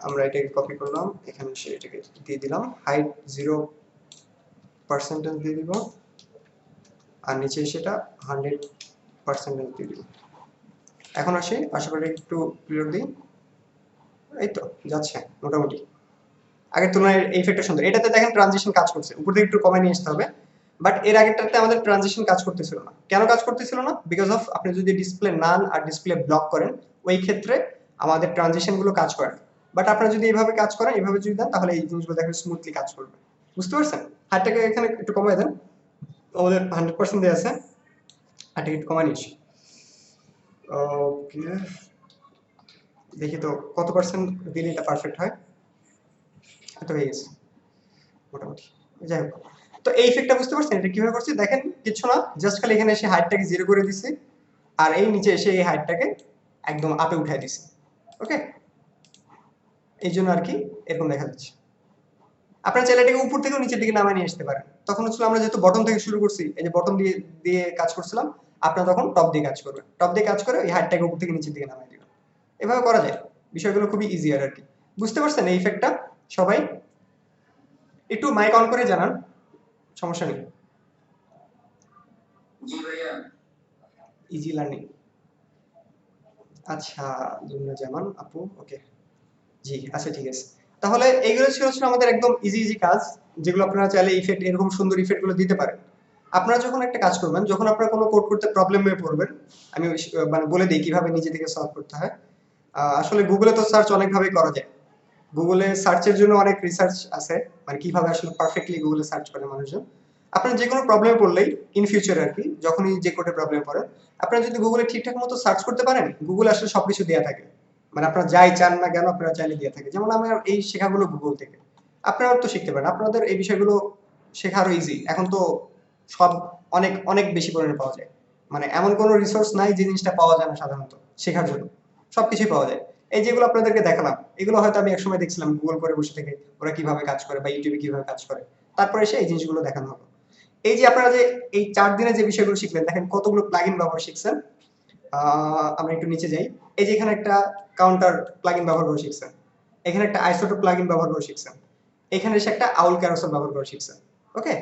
আমরা এটাকে কপি করলাম, এখানে এসে এটাকে দিয়ে দিলাম, হাইট 0% দিয়ে দিব, আর নিচে এসে এটা 100% দিয়ে দিব। এখন আসি, আশা করি একটু রিলোড দিই, এই তো যাচ্ছে মোটামুটি। আগের তুলনায় এই ইফেক্টটা সুন্দর। এটাতে দেখেন ট্রানজিশন কাজ করছে, উপর থেকে একটু কমে নিয়ে আসতে হবে। বাট এর আগেরটাতে আমাদের ট্রানজিশন কাজ করতেছিল না। কেন কাজ করতেছিল না? বিকজ অফ আপনি যদি ডিসপ্লে নাল আর ডিসপ্লে ব্লক করেন, ওই ক্ষেত্রে আমাদের ট্রানজিশন গুলো কাজ করে না। বাট আপনারা যদি এইভাবে কাজ করেন, এইভাবে যদি দেন, তাহলে এই জিনিসগুলো দেখেন স্মুথলি কাজ করবে। বুঝতে পারছেন? হাতটাকে এখানে একটু কমায় দেন, আমাদের 100% দেওয়া আছে, হাতটাকে একটু কমায় নিচ্ছি। ওকে, দেখি তো কত পার্সেন্ট দিলে এটা পারফেক্ট হয়। এত হয়ে গেছে মোটামুটি, যাই হোক। তো এই ইফেক্টটা বুঝতে পারছেন এটা কিভাবে করছি? দেখেন, কিছু না, জাস্ট খালি এখানে এসে হাইটটাকে 0 করে দিছি, আর এই নিচে এসে এই হাইটটাকে একদম আপে উঠাই দিছি। ওকে, এই জন্য আর কি এরকম দেখা যাচ্ছে। আপনারা চাইলে এটাকে উপর থেকেও নিচের দিকে নামায় নিয়ে আসতে পারেন। তখন হচ্ছিল আমরা যেহেতু বটম থেকে শুরু করছি, এই যে বটম দিয়ে দিয়ে কাজ করছিলাম, আপনারা তখন টপ দিয়ে কাজ করবেন। টপ দিয়ে কাজ করে এই হাইটটাকে উপর থেকে নিচের দিকে নামায় দিবেন। এভাবে করা যায়, বিষয়গুলো খুবই ইজিয়ার আর কি। বুঝতে পারছেন এই ইফেক্টটা সবাই? একটু মাইক অন করে জানান, সমস্যা নেই। জি ভাইয়া। ইজি লার্নিং, আচ্ছা, জামান আপু, ওকে, জি, আচ্ছা ঠিক আছে। তাহলে এইগুলো ছিল আমাদের একদম ইজি ইজি কাজ, যেগুলো আপনারা চাইলে ইফেক্ট, এরকম সুন্দর ইফেক্ট গুলো দিতে পারেন। আপনারা যখন একটা কাজ করবেন, যখন আপনারা কোনো কোড করতে প্রবলেমে পড়বেন, আমি মানে বলে দিই কিভাবে নিজে থেকে সলভ করতে হয়। আসলে গুগলে তো সার্চ অনেকভাবেই করা যায়। গুগলে সার্চের জন্য অনেক রিসার্চ আছে, মানে কিভাবে আসলে পারফেক্টলি গুগলে সার্চ করে মানুষজন। আপনার যে কোনো প্রবলেমে পড়লেই ইন ফিউচার আর কি, যখনই যে কোডে প্রবলেম পড়ে, আপনারা যদি গুগলে ঠিকঠাক মতো সার্চ করতে পারেন, গুগল আসলে সবকিছু দেয়া থাকে। মানে আপনারা যাই চান না কেন আপনারা চাইলে দেয়া থাকে। যেমন আমার এই শেখাগুলো গুগল থেকে, আপনারা তো শিখতে পারেন। আপনাদের এই বিষয়গুলো শেখা আরো ইজি। এখন তো সব অনেক অনেক বেশি পরিমাণে পাওয়া যায়। মানে এমন কোনো রিসোর্স নাই যে জিনিসটা পাওয়া যায় না সাধারণত শেখার জন্য। সবকিছুই পাওয়া যায়। এই যেগুলো আপনাদেরকে দেখালাম, এগুলো হয়তো আমি একসময় দেখছিলাম গুগল করে বসে থেকে ওরা কিভাবে কাজ করে বা ইউটিউবে কিভাবে কাজ করে। তারপরে এসে এই জিনিসগুলো দেখানো হলো। এই যে আপনারা যে এই ৪ দিনে যে বিষয়গুলো শিখলেন, দেখেন কতগুলো প্লাগইন ব্যবহার শিখছেন। আমরা একটু নিচে যাই। এই যে এখানে একটা কাউন্টার প্লাগইন ব্যবহার করে শিখছেন। এখানে একটা আইসোটোপ প্লাগইন ব্যবহার করে শিখছেন। এখানে এসে একটা আউল ক্যারোসেল ব্যবহার করে শিখছেন। ওকে?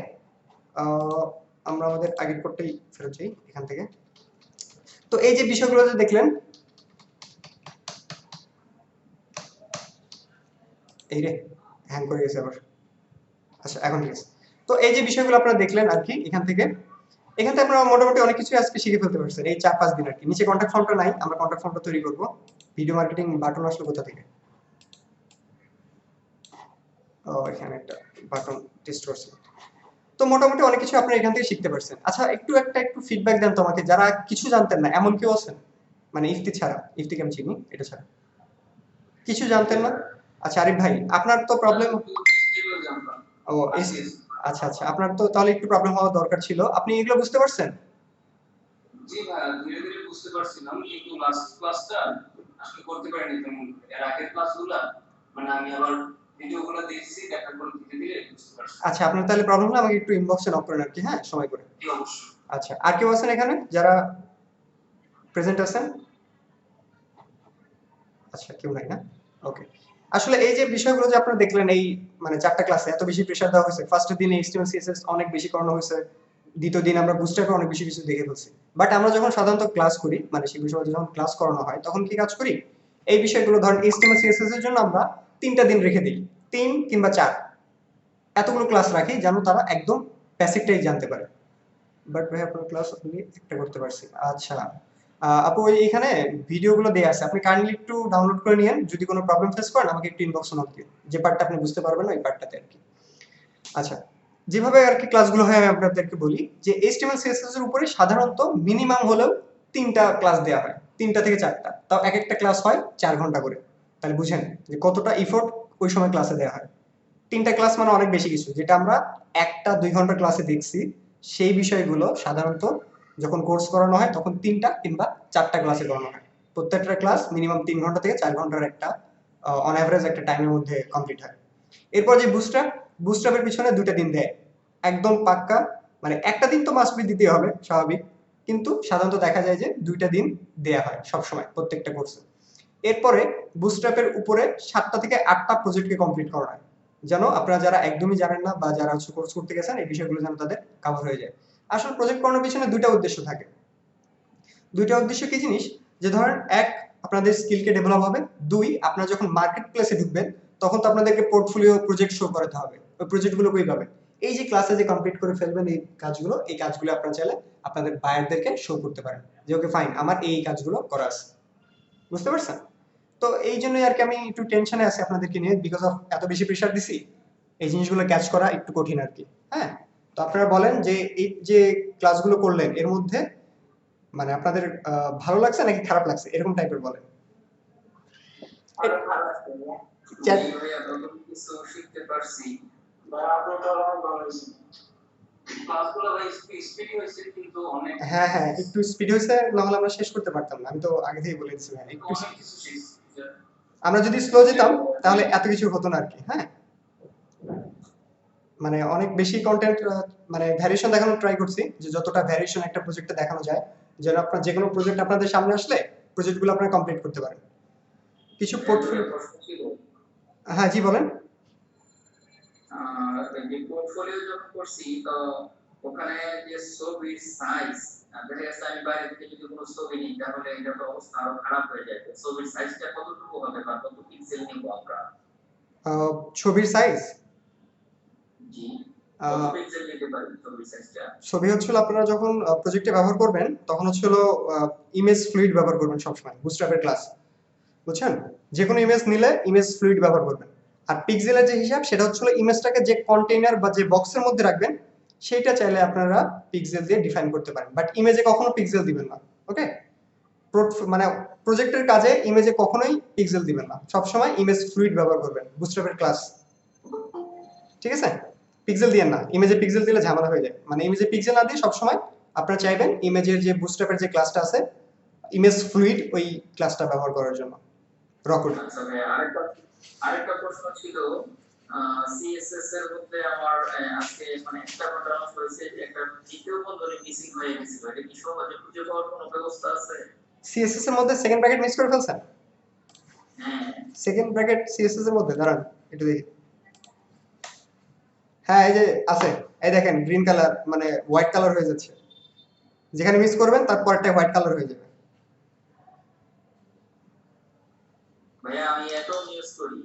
আমরা আমাদের আগের কোডটাই ফেরত যাই এখান থেকে। তো এই যে বিষয়গুলো যে দেখলেন, এই রে হ্যাং করে গেছে আবার। আচ্ছা এখন ঠিক আছে। তো এই যে বিষয়গুলো আপনারা দেখলেন আর কি এখান থেকে, এখান থেকে আপনারা মোটামুটি অনেক কিছু আজকে শিখে ফেলতে পারছেন এই ৪-৫ দিন আর কি। নিচে কন্টাক্ট ফর্মটা নাই, আমরা কন্টাক্ট ফর্মটা তৈরি করব। ভিডিও মার্কেটিং বাটন আসলে কোথা থেকে? ও এখানে একটা বাটন টেস্ট করছি। তো মোটামুটি অনেক কিছু আপনারা এখান থেকে শিখতে পারছেন। আচ্ছা একটু ফিডব্যাক দেন তো আমাকে, যারা কিছু জানতেন না এমন কেউ আছেন? মানে ইফতি ছাড়া, ইফতিকে আমি চিনি, এটা ছাড়া কিছু জানতেন না? আচ্ছা আরিফ ভাই, আপনার তো প্রবলেম। ও আচ্ছা আচ্ছা, আপনার তো তাহলে একটু প্রবলেম হওয়া দরকার ছিল। আপনি এগুলো বুঝতে পারছেন? জি ভাইয়া, ধীরে ধীরে বুঝতে পারছিলাম, কিন্তু লাস্ট ক্লাসটা আসলে করতে পারিনি তেমন। এর আগের ক্লাসগুলা মানে আমি আবার ভিডিওগুলো দেখছি, দেখার পর ধীরে ধীরে বুঝতে পারছি। আচ্ছা, আপনার তাহলে প্রবলেম হলে আমাকে একটু ইনবক্সে নক করেন আর কি, হ্যাঁ সময় করে। জি অবশ্যই। আচ্ছা, আর কেউ আছেন এখানে যারা প্রেজেন্ট আছেন? আচ্ছা কেউ নাই না, ওকে। আসলে এই যে বিষয়গুলো যে আপনারা দেখলেন, এই মানে ৪টা ক্লাসে এত বেশি প্রেসার দেওয়া হয়েছে। ফার্স্টের দিনে HTML CSS অনেক বেশি করানো হয়েছে, দ্বিতীয় দিন আমরা বুস্ট্র্যাপে অনেক বেশি কিছু দেখে ফেলছি। বাট আমরা যখন সাধারণত ক্লাস করি, মানে সেই বিষয়ে যখন ক্লাস করানো হয়, তখন কি কাজ করি, এই বিষয়গুলো ধরেন HTML CSS এর জন্য আমরা ৩টা দিন রেখে দিই, ৩ কিংবা ৪ এতগুলো ক্লাস রাখি যেন তারা একদম বেসিকটাই জানতে পারে। বাট ভাই আপনার ক্লাস আপনি একটা করতে পারছি। আচ্ছা আপু, ওই এখানে ভিডিওগুলো দেয়া আছে, আপনি কাইন্ডলি একটু ডাউনলোড করে নিয়েন। যদি কোনো প্রবলেম ফেস করেন আমাকে একটু ইনবক্সে নক দিন, যে পার্টটা আপনি বুঝতে পারবেন না ওই পার্টটাতে আর কি। আচ্ছা, যেভাবে আর কি ক্লাসগুলো হয় আমি আপনাদেরকে বলি যে HTML CSS এর উপরে সাধারণত মিনিমাম হলেও ৩টা ক্লাস দেওয়া হয়, ৩টা থেকে ৪টা, তাও এক একটা ক্লাস হয় ৪ ঘন্টা করে। তাহলে বুঝেন যে কতটা ইফোর্ট ওই সময় ক্লাসে দেওয়া হয়। ৩টা ক্লাস মানে অনেক বেশি কিছু, যেটা আমরা ১টা ২ ঘন্টা ক্লাসে দেখছি, সেই বিষয়গুলো সাধারণত যখন কোর্স করানো হয় তখন ৩টা কিংবা ৪টা ক্লাসে করানো হয়। প্রত্যেকটা ক্লাস মিনিমাম ৩ ঘন্টা থেকে ৪ ঘন্টার একটা অন এভারেজ একটা টাইমের মধ্যে কমপ্লিট হয়। এরপর যে বুস্ট্র্যাপের পিছনে ২টা দিন দেয় একদম পাক্কা, মানে একটা দিন তো মাস্ট বি দিতেই হবে স্বাভাবিক, কিন্তু সাধারণত দেখা যায় যে ২টা দিন দেয়া হয় সবসময় প্রত্যেকটা কোর্সে। এরপরে বুস্ট্র্যাপের উপরে ৭টা থেকে ৮টা প্রজেক্টকে কমপ্লিট করা হয়, যেন আপনারা যারা একদমই জানেন না বা যারা কোর্স করতে গেছেন এই বিষয়গুলো যেন তাদের কভার হয়ে যায়। আসলে প্রজেক্ট করানোর পিছনে ২টা উদ্দেশ্য থাকে। ২টা উদ্দেশ্য কি জিনিস, যে ধরেন ১ আপনাদের স্কিলকে ডেভেলপ হবে, ২ আপনারা যখন মার্কেট প্লেসে ঢুকবেন তখন তো আপনাদেরকে পোর্টফোলিও প্রজেক্ট শো করাতে হবে। ওই প্রজেক্টগুলো কিভাবে, এই যে ক্লাসে যে কমপ্লিট করে ফেলবেন এই কাজগুলো আপনারা চাইলে আপনাদের বায়ারদেরকে শো করতে পারেন যে ওকে ফাইন আমার এই কাজগুলো করা আছে। বুঝতে পারছেন? তো এই জন্যই আর কি আমি একটু টেনশনে আছি আপনাদেরকে নিয়ে, বিকজ অফ এত বেশি প্রেশার দিছি, এই জিনিসগুলো ক্যাচ করা একটু কঠিন আর কি। হ্যাঁ, তো আপনারা বলেন যে এই যে ক্লাসগুলো করলেন এর মধ্যে মানে আপনাদের ভালো লাগছে নাকি খারাপ লাগছে, এরকম টাইপের বলেন। আরো ভালো লাগছে ভাইয়া। চ্যাট জি ভাইয়া, নতুন কিছু শিখতে পারছি। ক্লাসগুলো ভাই স্পিডি হয়েছে, কিন্তু অনেক হ্যাঁ হ্যাঁ, একটু স্পিড হয়েছে, না হলে আমরা শেষ করতে পারতাম না। আমি তো আগে থেকে বলে দিচ্ছি ভাই, একটু অনেক কিছু শিখছি। আমরা যদি স্লো যেতাম তাহলে এত কিছু হতো না আর কি। হ্যাঁ, মানে অনেক বেশি কন্টেন্ট মানে ভ্যারিয়েশন দেখানোর ট্রাই করছি, যে যতটা ভ্যারিয়েশন একটা প্রজেক্টে দেখানো যায়, যেন আপনার যে কোনো প্রজেক্ট আপনাদের সামনে আসলে প্রজেক্টগুলো আপনারা কমপ্লিট করতে পারেন। কিছু পোর্টফোলিও। হ্যাঁ জি বলেন। যে পোর্টফোলিও যখন করছি, তো ওখানে যে ছবির সাইজ, দেখা গেছে আমি বাইরে থেকে যদি কোনো ছবি নিই তাহলে এটা তো অবস্থা আরো খারাপ হয়ে যায়। তো ছবির সাইজটা কতটুকু হবে বা কত পিক্সেল নিব আমরা, ছবির সাইজ জি কত পিক্সেল নিতে পারে ছবি সাইজটা? ছবি হচ্ছিল আপনারা যখন প্রজেক্টে ব্যবহার করবেন তখন হচ্ছিল ইমেজ ফ্লুইড ব্যবহার করবেন সবসময় বুস্ট্র্যাপের ক্লাস, বুঝছেন? যে কোনো ইমেজ নিলে ইমেজ ফ্লুইড ব্যবহার করবেন। আর পিক্সেলের যে হিসাব সেটা হচ্ছিল ইমেজটাকে যে কন্টেইনার বা যে বক্সের মধ্যে রাখবেন সেইটা চাইলে আপনারা পিক্সেল দিয়ে ডিফাইন করতে পারেন, বাট ইমেজে কখনো পিক্সেল দিবেন না। ওকে, মানে প্রজেক্টের কাজে ইমেজে কখনোই পিক্সেল দিবেন না, সবসময় ইমেজ ফ্লুইড ব্যবহার করবেন বুস্ট্র্যাপের ক্লাস, ঠিক আছে? পিক্সেল দিয়েন না, ইমেজে পিক্সেল দিলে ঝামেলা হয়ে যায়। মানে ইমেজে পিক্সেল না দিয়ে সবসময় আপনারা চাইবেন ইমেজের যে বুস্ট্র্যাপের যে ক্লাসটা আছে ইমেজ ফ্লুইড ওই ক্লাসটা ব্যবহার করার জন্য র কোড। আচ্ছা ভাই আরেকটা প্রশ্ন ছিল সিএসএস এর মধ্যে আমার আজকে মানে একটা প্রবলেম হয়েছে যে একটা দ্বিতীয় বন্ধনী মিসিং হয়ে গেছিল, এটা কি সহজে খুঁজে পাওয়ার কোনো ব্যবস্থা আছে? সিএসএস এর মধ্যে সেকেন্ড ব্র্যাকেট মিস করে ফেলছেন? হ্যাঁ সেকেন্ড ব্র্যাকেট সিএসএস এর মধ্যে দাঁড়ান একটু দেখি। হ্যাঁ এই যে আছে, এই দেখেন গ্রিন কালার মানে হোয়াইট কালার হয়ে যাচ্ছে, যেখানে মিস করবেন তারপরটা হোয়াইট কালার হয়ে যাবে। ভাইয়া আমি অ্যাটম ইউজ করি।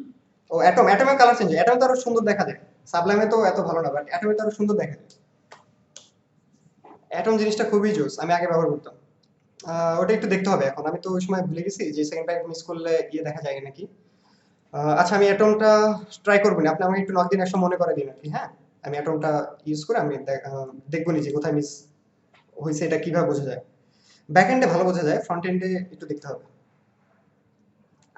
ও অ্যাটমের কালার চেঞ্জ, অ্যাটম তো আরো সুন্দর দেখা যায়, সাবলাইমে তো এত ভালো না, বাট অ্যাটমে তো আরো সুন্দর দেখা যায়। অ্যাটম জিনিসটা খুবই জোস, আমি আগে ব্যবহার করতাম। ওটা একটু দেখতে হবে এখন, আমি তো ওই সময় ভুলে গেছি যে সেকেন্ড ব্র্যাকেট মিস করলে ইয়ে দেখা যায় নাকি। আচ্ছা আমি অ্যাটমটা ট্রাই করবো না, আপনি আমাকে একটু দিন একসময় মনে করে দিন আর কি। হ্যাঁ আমি অ্যাটমটা ইউজ করে আমি দেখবো নিজে কোথায় মিস হয়েছে, এটা কিভাবে বোঝা যায়। ব্যাক এন্ডে ভালো বোঝা যায়, ফ্রন্ট এন্ডে একটু দেখতে হবে।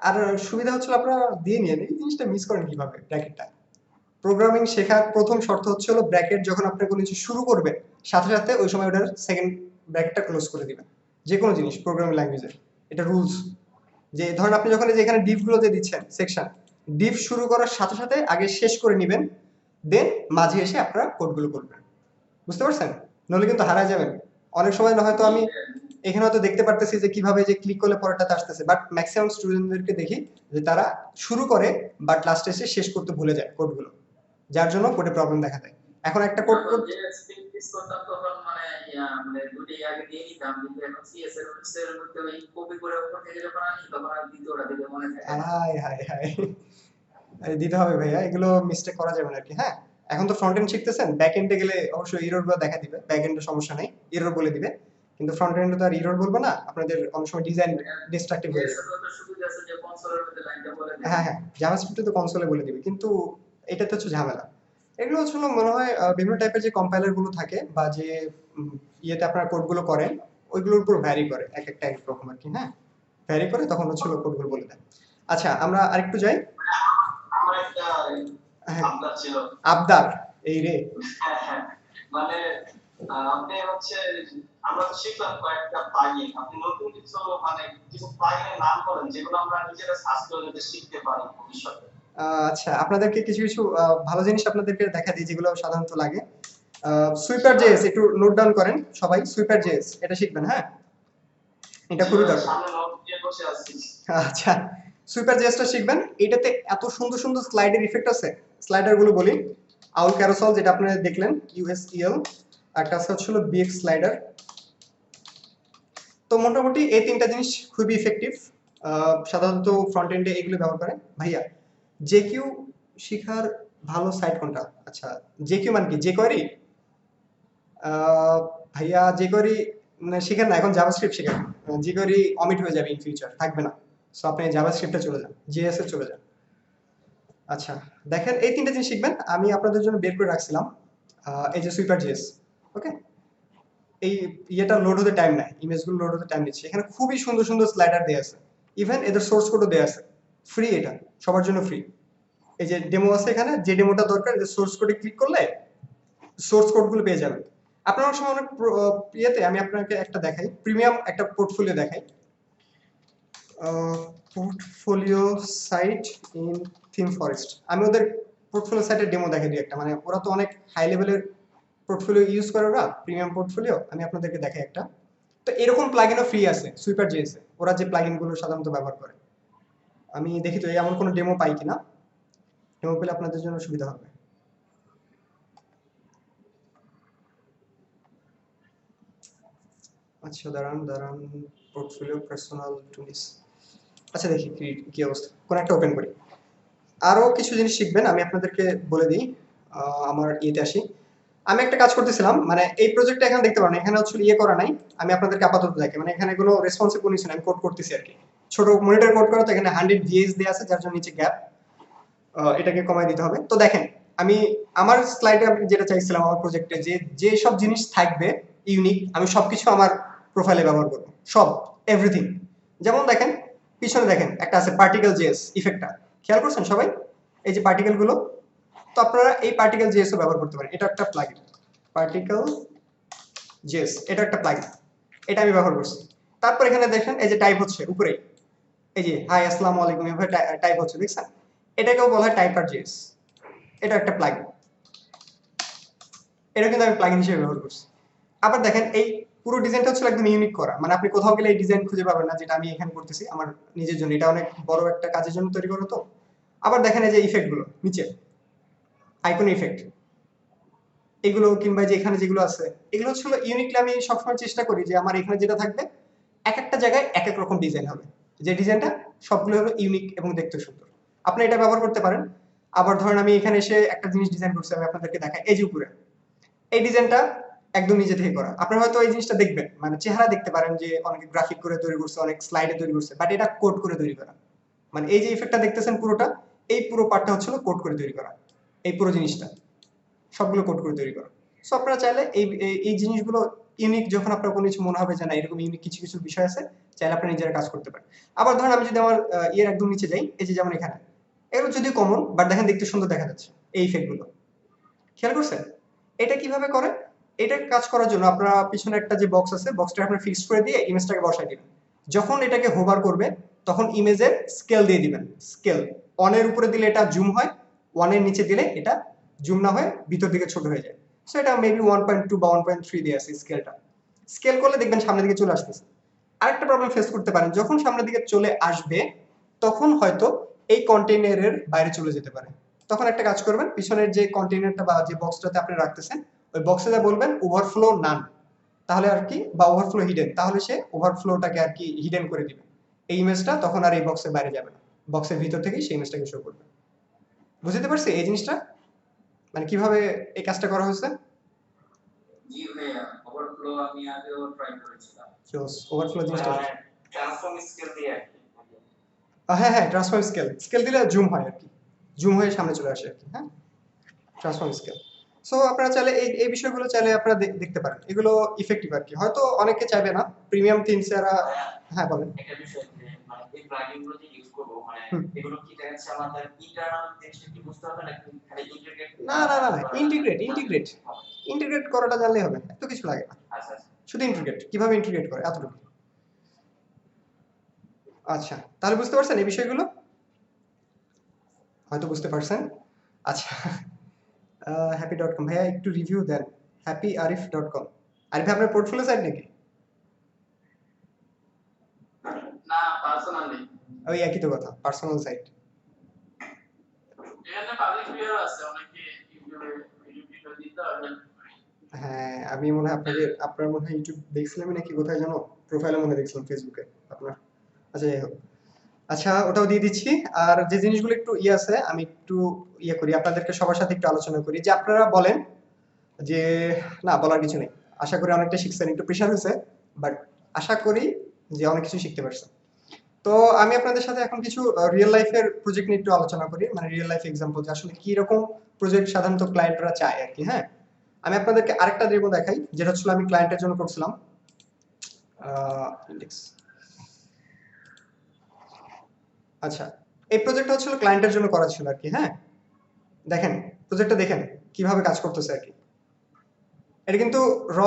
আর সুবিধা হচ্ছিল আপনারা দিয়ে নিয়ে এই জিনিসটা মিস করেন কিভাবে ব্র্যাকেটটা। প্রোগ্রামিং শেখার প্রথম শর্ত হচ্ছে হলো ব্র্যাকেট যখন আপনি কোনো কিছু শুরু করবেন সাথে সাথে ওই সময় ওটার সেকেন্ড ব্র্যাকেটটা ক্লোজ করে দিবেন, যে কোনো জিনিস প্রোগ্রামিং ল্যাঙ্গুয়েজের এটা রুলস। যে ধরেন আপনি যখন যেখানে ডিপগুলো দিয়ে দিচ্ছেন সেকশন, ডিপ শুরু করার সাথে সাথে আগে শেষ করে নেবেন, দেন মাঝে এসে আপনারা কোডগুলো করবেন, বুঝতে পারছেন? নইলে কিন্তু হারায় যাবেন। অনেক সময় না হয়তো আমি এখানে হয়তো দেখতে পারতেছি যে কিভাবে যে ক্লিক করলে পরেরটাতে আসতেছে, বাট ম্যাক্সিমাম স্টুডেন্টদেরকে দেখি যে তারা শুরু করে বাট লাস্টে এসে শেষ করতে ভুলে যায় কোডগুলো, যার জন্য কোডে প্রবলেম দেখা দেয়। এখন একটা কোড যখন যে স্ক্রিপ্ট ইউজ করতাম তখন মানে মানে দুটি আগে দিয়ে নিতাম, কিন্তু এখন সিএসএস এর মধ্যে ওই কপি করে উপর থেকে যখন আনি তখন আর দ্বিতীয়টা দিকে মনে থাকে না। হায় হায় হায়, দিতে হবে ভাইয়া, এগুলো মিস্টেক করা যাবে না আর কি। হ্যাঁ এখন তো ফ্রন্ট এন্ড শিখতেছেন, ব্যাক এন্ডে গেলে অবশ্যই এরর গুলো দেখা দিবে, ব্যাক এন্ডে সমস্যা নাই, এরর বলে দিবে, কিন্তু ফ্রন্ট এন্ডে তো আর এরর বলবে না, আপনাদের অনেক সময় ডিজাইন ডিস্ট্রাকটিভ হয়ে যাবে। সিএসএস এর সুবিধা আছে যে কনসোলের মধ্যে লাইনটা বলে দেয়। হ্যাঁ হ্যাঁ, জাভাস্ক্রিপ্টে তো কনসোলে বলে দিবে, কিন্তু এটাতে হচ্ছে ঝামেলা। এগুলো হচ্ছে হলো মনে হয় বিভিন্ন টাইপের যে কম্পাইলার গুলো থাকে বা যে ইয়েতে আপনার কোডগুলো করেন ওইগুলোর উপর ভ্যারি করে, এক একটা এক রকম আর কি। হ্যাঁ ভ্যারি করে তখন হচ্ছে হলো কোডগুলো বলে দেয়। আচ্ছা আমরা আরেকটু যাই। আমার একটা হ্যাঁ আবদার ছিল। আবদার, এই রে। হ্যাঁ হ্যাঁ মানে আপনি হচ্ছে আমরা তো শিখলাম কয়েকটা প্লাগইন, আপনি নতুন কিছু মানে কিছু প্লাগইনের নাম করেন যেগুলো আমরা নিজেরা সার্চ করে যাতে শিখতে পারি ভবিষ্যতে। আচ্ছা আপনাদেরকে কিছু কিছু ভালো জিনিস আপনাদেরকে দেখা দিই যেগুলো সাধারণত লাগে। সুইপার জেএস একটু নোট ডাউন করেন সবাই, সুইপার জেএস এটা শিখবেন। হ্যাঁ এটা খুবই দরকার। সামনে নোট দিয়ে বসে আছি। আচ্ছা সুইপার জেএসটা শিখবেন, এটাতে এত সুন্দর সুন্দর স্লাইডের ইফেক্ট আছে। স্লাইডার গুলো বলি, আউল ক্যারোসল যেটা আপনারা দেখলেন ইউএসইএল, একটা আছে হচ্ছে বিএক্স স্লাইডার। তো মোটামুটি এই তিনটা জিনিস খুবই ইফেক্টিভ, সাধারণত ফ্রন্ট এন্ডে এগুলো ব্যবহার করে। ভাইয়া জেকিউ শিখার ভালো সাইট কোনটা? আচ্ছা জেকিউ মানে কি, জেকোয়ারি? ভাইয়া জেকোয়ারি শিখেন না, এখন জাভাস্ক্রিপ্ট শিখেন। জেকোয়ারি অমিট হয়ে যাবে ইন ফিউচার, থাকবে না। সো আপনি জাভাস্ক্রিপ্টে চলে যান, জেএস এ চলে যান। আচ্ছা দেখেন এই তিনটা জিনিস শিখবেন, আমি আপনাদের জন্য বের করে রাখছিলাম। এই যে সুইপার জেএস, ওকে। এই ইয়েটা লোড হতে টাইম নেয়, ইমেজগুলো লোড হতে টাইম নিচ্ছে। এখানে খুবই সুন্দর সুন্দর স্লাইডার দেয়া আছে, ইভেন এদের সোর্স কোডও দেয়া আছে, ফ্রি, এটা সবার জন্য ফ্রি। এই যে ডেমো আছে এখানে, যে ডেমোটা দরকার যে সোর্স কোডে ক্লিক করলে সোর্স কোডগুলো পেয়ে যাবেন। আপনার অনেক সময় অনেক ইয়েতে আমি আপনাকে একটা দেখাই, প্রিমিয়াম একটা পোর্টফোলিও দেখাই, portfolio site in ThemeForest. আমি ওদের পোর্টফোলিও সাইটের ডেমো দেখাই দিই একটা, মানে ওরা তো অনেক হাই লেভেলের পোর্টফোলিও ইউজ করে, ওরা প্রিমিয়াম পোর্টফোলিও, আমি আপনাদেরকে দেখাই একটা। তো এরকম প্লাগইনও ফ্রি আছে সুইপার জেএস এ, ওরা যে প্লাগইনগুলো সাধারণত ব্যবহার করে। আমি দেখি তো এমন কোনো ডেমো পাই কিনা, ডেমো পেলে আপনাদের জন্য সুবিধা হবে। আচ্ছা দাঁড়ান দাঁড়ান, পোর্টফোলিও পার্সোনাল টুলস, আচ্ছা দেখি কি কি অবস্থা, কোন একটা ওপেন করি। আরো কিছু জিনিস শিখবেন, আমি আপনাদেরকে বলে দিই। আমার ইয়েতে আসি। আমি একটা কাজ করতেছিলাম, মানে এই প্রজেক্টটা এখানে দেখতে পারেন, এখানে হচ্ছে ইয়ে করা নাই। আমি আপনাদেরকে আপাতত দেখি, মানে এখানে কোনো রেসপন্সিভ কোনো কিছু নাই, আমি কোড করতেছি আর কি। ছোট মনিটর কোড করা, তো এখানে 100 ভিএস দেওয়া আছে, যার জন্য নিচে গ্যাপ, এটাকে কমাই দিতে হবে। তো দেখেন, আমি আমার স্লাইডে আমি যেটা চাইছিলাম আমার প্রজেক্টে, যে যে সব জিনিস থাকবে ইউনিক, আমি সবকিছু আমার প্রোফাইলে ব্যবহার করব, সব, এভরিথিং। যেমন দেখেন, পিছনে দেখেন একটা আছে পার্টিকেল জেএস ইফেক্টটা, খেয়াল করছেন সবাই? এই যে পার্টিকেল গুলো, তো আপনারা এই পার্টিকেল জেএসও ব্যবহার করতে পারেন। এটা একটা প্লাগইন, পার্টিকেল জেএস, এটা একটা প্লাগইন, এটা আমি ব্যবহার করছি। তারপর এখানে দেখেন এই যে টাইপ হচ্ছে উপরে, এই যে হাই আসসালামু আলাইকুম এভাবে টাইপ হচ্ছে, দেখছেন? এটাকেও বলা হয় টাইপার জেএস, এটা একটা প্লাগইন, এটা কিন্তু আমি প্লাগইন হিসেবে ব্যবহার করছি। আবার দেখেন এই পুরো ডিজাইনটা হচ্ছে একদম ইউনিক করা, মানে আপনি কোথাও গেলে এই ডিজাইন খুঁজে পাবেন না, যেটা আমি এখানে করতেছি আমার নিজের জন্য, এটা অনেক বড় একটা কাজের জন্য তৈরি করা তো। আবার দেখেন এই যে ইফেক্ট গুলো নিচে, আইকন ইফেক্ট, এগুলো কিংবা যে এখানে যেগুলো আছে, এগুলো হচ্ছে ইউনিকলি আমি সবসময় চেষ্টা করি যে আমার এখানে যেটা থাকবে এক একটা জায়গায় এক এক রকম ডিজাইন হবে, যে ডিজাইনটা সবগুলো হলো ইউনিক এবং দেখতে সুন্দর। আপনি এটা ব্যবহার করতে পারেন। আবার ধরেন আমি এখানে এসে একটা জিনিস ডিজাইন করছি, আমি আপনাদেরকে দেখাই, এই যে উপরে এই ডিজাইনটা একদম নিজে থেকে করা। আপনারা হয়তো এই জিনিসটা দেখবেন, মানে চেহারা দেখতে পারেন যে অনেকে গ্রাফিক করে তৈরি করছে, অনেক স্লাইডে তৈরি করছে, বাট এটা কোড করে তৈরি করা। মানে এই যে ইফেক্টটা দেখতেছেন পুরোটা, এই পুরো পার্টটা হচ্ছিল কোড করে তৈরি করা, এই পুরো জিনিসটা সবগুলো কোড করে তৈরি করা। সো আপনারা চাইলে এই এই জিনিসগুলো ইউনিক, যখন আপনার কোনো কিছু মনে হবে যে না এরকম ইউনিক কিছু কিছু বিষয় আছে, চাইলে আপনারা নিজেরা কাজ করতে পারেন। আবার ধরেন আমি যদি আমার ইয়ের একদম নিচে যাই, এই যে যেমন এখানে, এগুলো যদিও কমন, বাট দেখেন দেখতে সুন্দর দেখা যাচ্ছে এই ইফেক্টগুলো, খেয়াল করছেন? এটা কিভাবে করে? এটা কাজ করার জন্য আপনারা পিছনে একটা যে বক্স আছে, বক্সটা আপনারা ফিক্স করে দিয়ে ইমেজটাকে বসাই দিবেন। যখন এটাকে হোভার করবে, তখন ইমেজের স্কেল দিয়ে দিবেন। স্কেল অনের উপরে দিলে এটা জুম হয়, ওয়ানের নিচে দিলে এটা জুম না হয়ে ভিতর দিকে ছোট হয়ে যায়। সো এটা মেবি 1.2 বা 1.3 দিয়ে আছে স্কেলটা। স্কেল করলে দেখবেন সামনের দিকে চলে আসতেছে। আরেকটা প্রবলেম ফেস করতে পারেন, যখন সামনের দিকে চলে আসবে, তখন হয়তো এই কন্টেইনারের বাইরে চলে যেতে পারে। তখন একটা কাজ করবেন, পিছনের যে কন্টেইনারটা বা যে বক্সটাতে আপনি রাখতেছেন, ওই বক্সে যা বলবেন ওভারফ্লো নান, তাহলে আর কি, বা ওভারফ্লো হিডেন, তাহলে সে ওভারফ্লোটাকে আর কি হিডেন করে দিবে। এই ইমেজটা তখন আর এই বক্সের বাইরে যাবে না, বক্সের ভিতর থেকেই সেই ইমেজটাকে শো করবে। বুঝতে পারছি এই জিনিসটা, মানে কিভাবে এই কাজটা করা হয়েছে? জি ভাইয়া, ওভারফ্লো আমি আগেও ট্রাই করেছিলাম। ওভারফ্লো জিনিসটা, মানে ট্রান্সফর্ম স্কেল দিয়ে আর কি। হ্যাঁ হ্যাঁ, ট্রান্সফর্ম স্কেল, স্কেল দিলে জুম হয় আর কি, জুম হয়ে সামনে চলে আসে আর কি। হ্যাঁ, ট্রান্সফর্ম স্কেল। সো আপনারা চাইলে এই এই বিষয়গুলো চাইলে আপনারা দেখতে পারেন, এগুলো ইফেক্টিভ আর কি। হয়তো অনেকে চাইবে না প্রিমিয়াম থিমস এরা। হ্যাঁ বলেন। একটা বিষয় যে মানে এই প্লাগইন গুলো যে ইউজ করব, মানে হুম। এগুলো কি দেখা যাচ্ছে আমাদের ইন্টারনাল জিনিসটা কি বুঝতে হবে নাকি খালি ইন্টিগ্রেট? না না না না, ইন্টিগ্রেট ইন্টিগ্রেট ইন্টিগ্রেট করাটা জানলেই হবে, এত কিছু লাগে না। আচ্ছা আচ্ছা। শুধু ইন্টিগ্রেট, কিভাবে ইন্টিগ্রেট করে এতটুকু। আচ্ছা, তাহলে বুঝতে পারছেন এই বিষয়গুলো? হয়তো বুঝতে পারছেন। আচ্ছা, happy.com ভাইয়া একটু রিভিউ দেন। happyarif.com, আরিফ ভাই আপনার পোর্টফোলিও সাইট নাকি? না, পার্সোনালি। ওই একই তো কথা, পার্সোনাল সাইট। এখানে পাবলিক ভিডিও আছে, অনেকে ইউটিউবে ভিডিও দিতে পারবে। হ্যাঁ, আমি মনে হয় আপনার মনে হয় ইউটিউব দেখছিলাম নাকি কোথায় জানো, প্রোফাইলে মনে হয় দেখছিলাম ফেসবুকে আপনার। আচ্ছা যাই হোক, আচ্ছা ওটাও দিয়ে দিচ্ছি। আর যে জিনিসগুলো একটু ইয়ে আছে, আমি একটু ইয়ে করি, আপনাদেরকে সবার সাথে একটু আলোচনা করি, যে আপনারা বলেন যে, না বলার কিছু নেই, আশা করি অনেকটা শিখছেন, একটু প্রেশার হয়েছে, বাট আশা করি যে অনেক কিছু শিখতে পারছেন। তো আমি আপনাদের সাথে এখন কিছু রিয়েল লাইফের প্রজেক্ট নিয়ে একটু আলোচনা করি, মানে রিয়েল লাইফ এক্সাম্পল, যে আসলে কি রকম প্রজেক্ট সাধারণত ক্লায়েন্টরা চায় আর কি। হ্যাঁ, আমি আপনাদেরকে আরেকটা ডেমো দেখাই, যেটা হচ্ছিল আমি ক্লায়েন্টের জন্য করছিলাম। ইন্ডেক্স, আচ্ছা, এই প্রজেক্টটা হচ্ছিল ক্লায়েন্টের জন্য করা ছিল আর কি। হ্যাঁ, দেখেন প্রজেক্টটা দেখেন কিভাবে কাজ করতেছে আর কি। এটা কিন্তু র,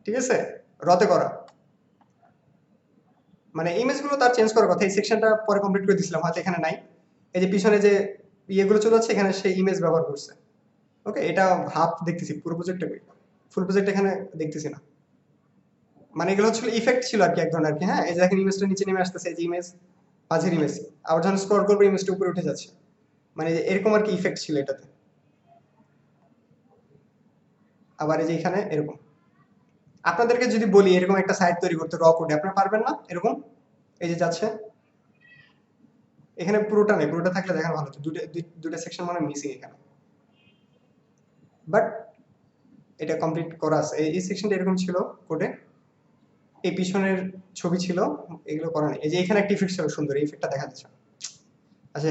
ঠিক আছে, রতে করা, মানে ইমেজগুলো তার চেঞ্জ করার কথা। এই সেকশনটা পরে কমপ্লিট করে দিয়েছিলাম, হয়তো এখানে নাই। এই যে পিছনে যে ইয়েগুলো চলে যাচ্ছে, এখানে সেই ইমেজ ব্যবহার করছে। ওকে, এটা হাফ দেখতেছি, পুরো প্রজেক্টটা কই, ফুল প্রজেক্ট এখানে দেখতেছি না। মানে এগুলো হচ্ছে ইফেক্ট ছিল আর কি, এক ধরনের আর কি। হ্যাঁ, এই যে দেখেন ইমেজটা নিচে নেমে আসতেছে, এই যে ইমেজ, মাঝের ইমেজ, আবার যখন স্ক্রল করবো ইমেজটা উপরে উঠে যাচ্ছে, মানে এরকম আর কি ইফেক্ট ছিল এটাতে। আবার এই যে এখানে এরকম, আপনাদেরকে যদি বলি এরকম একটা সাইট তৈরি করতে র কোডে, আপনারা পারবেন না এরকম? এই যে যাচ্ছে, এখানে পুরোটা নেই, পুরোটা থাকলে দেখানো ভালো হতো, দুটো সেকশন মানে মিসিং এখানে, বাট এটা কমপ্লিট করা আছে। এই সেকশনটা এরকম ছিল কোডে, এই পিছনের ছবি ছিল, এগুলো করা নেই। এই যে এখানে একটা ইফেক্ট ছিল সুন্দর, এই ইফেক্টটা দেখা যাচ্ছে। আচ্ছা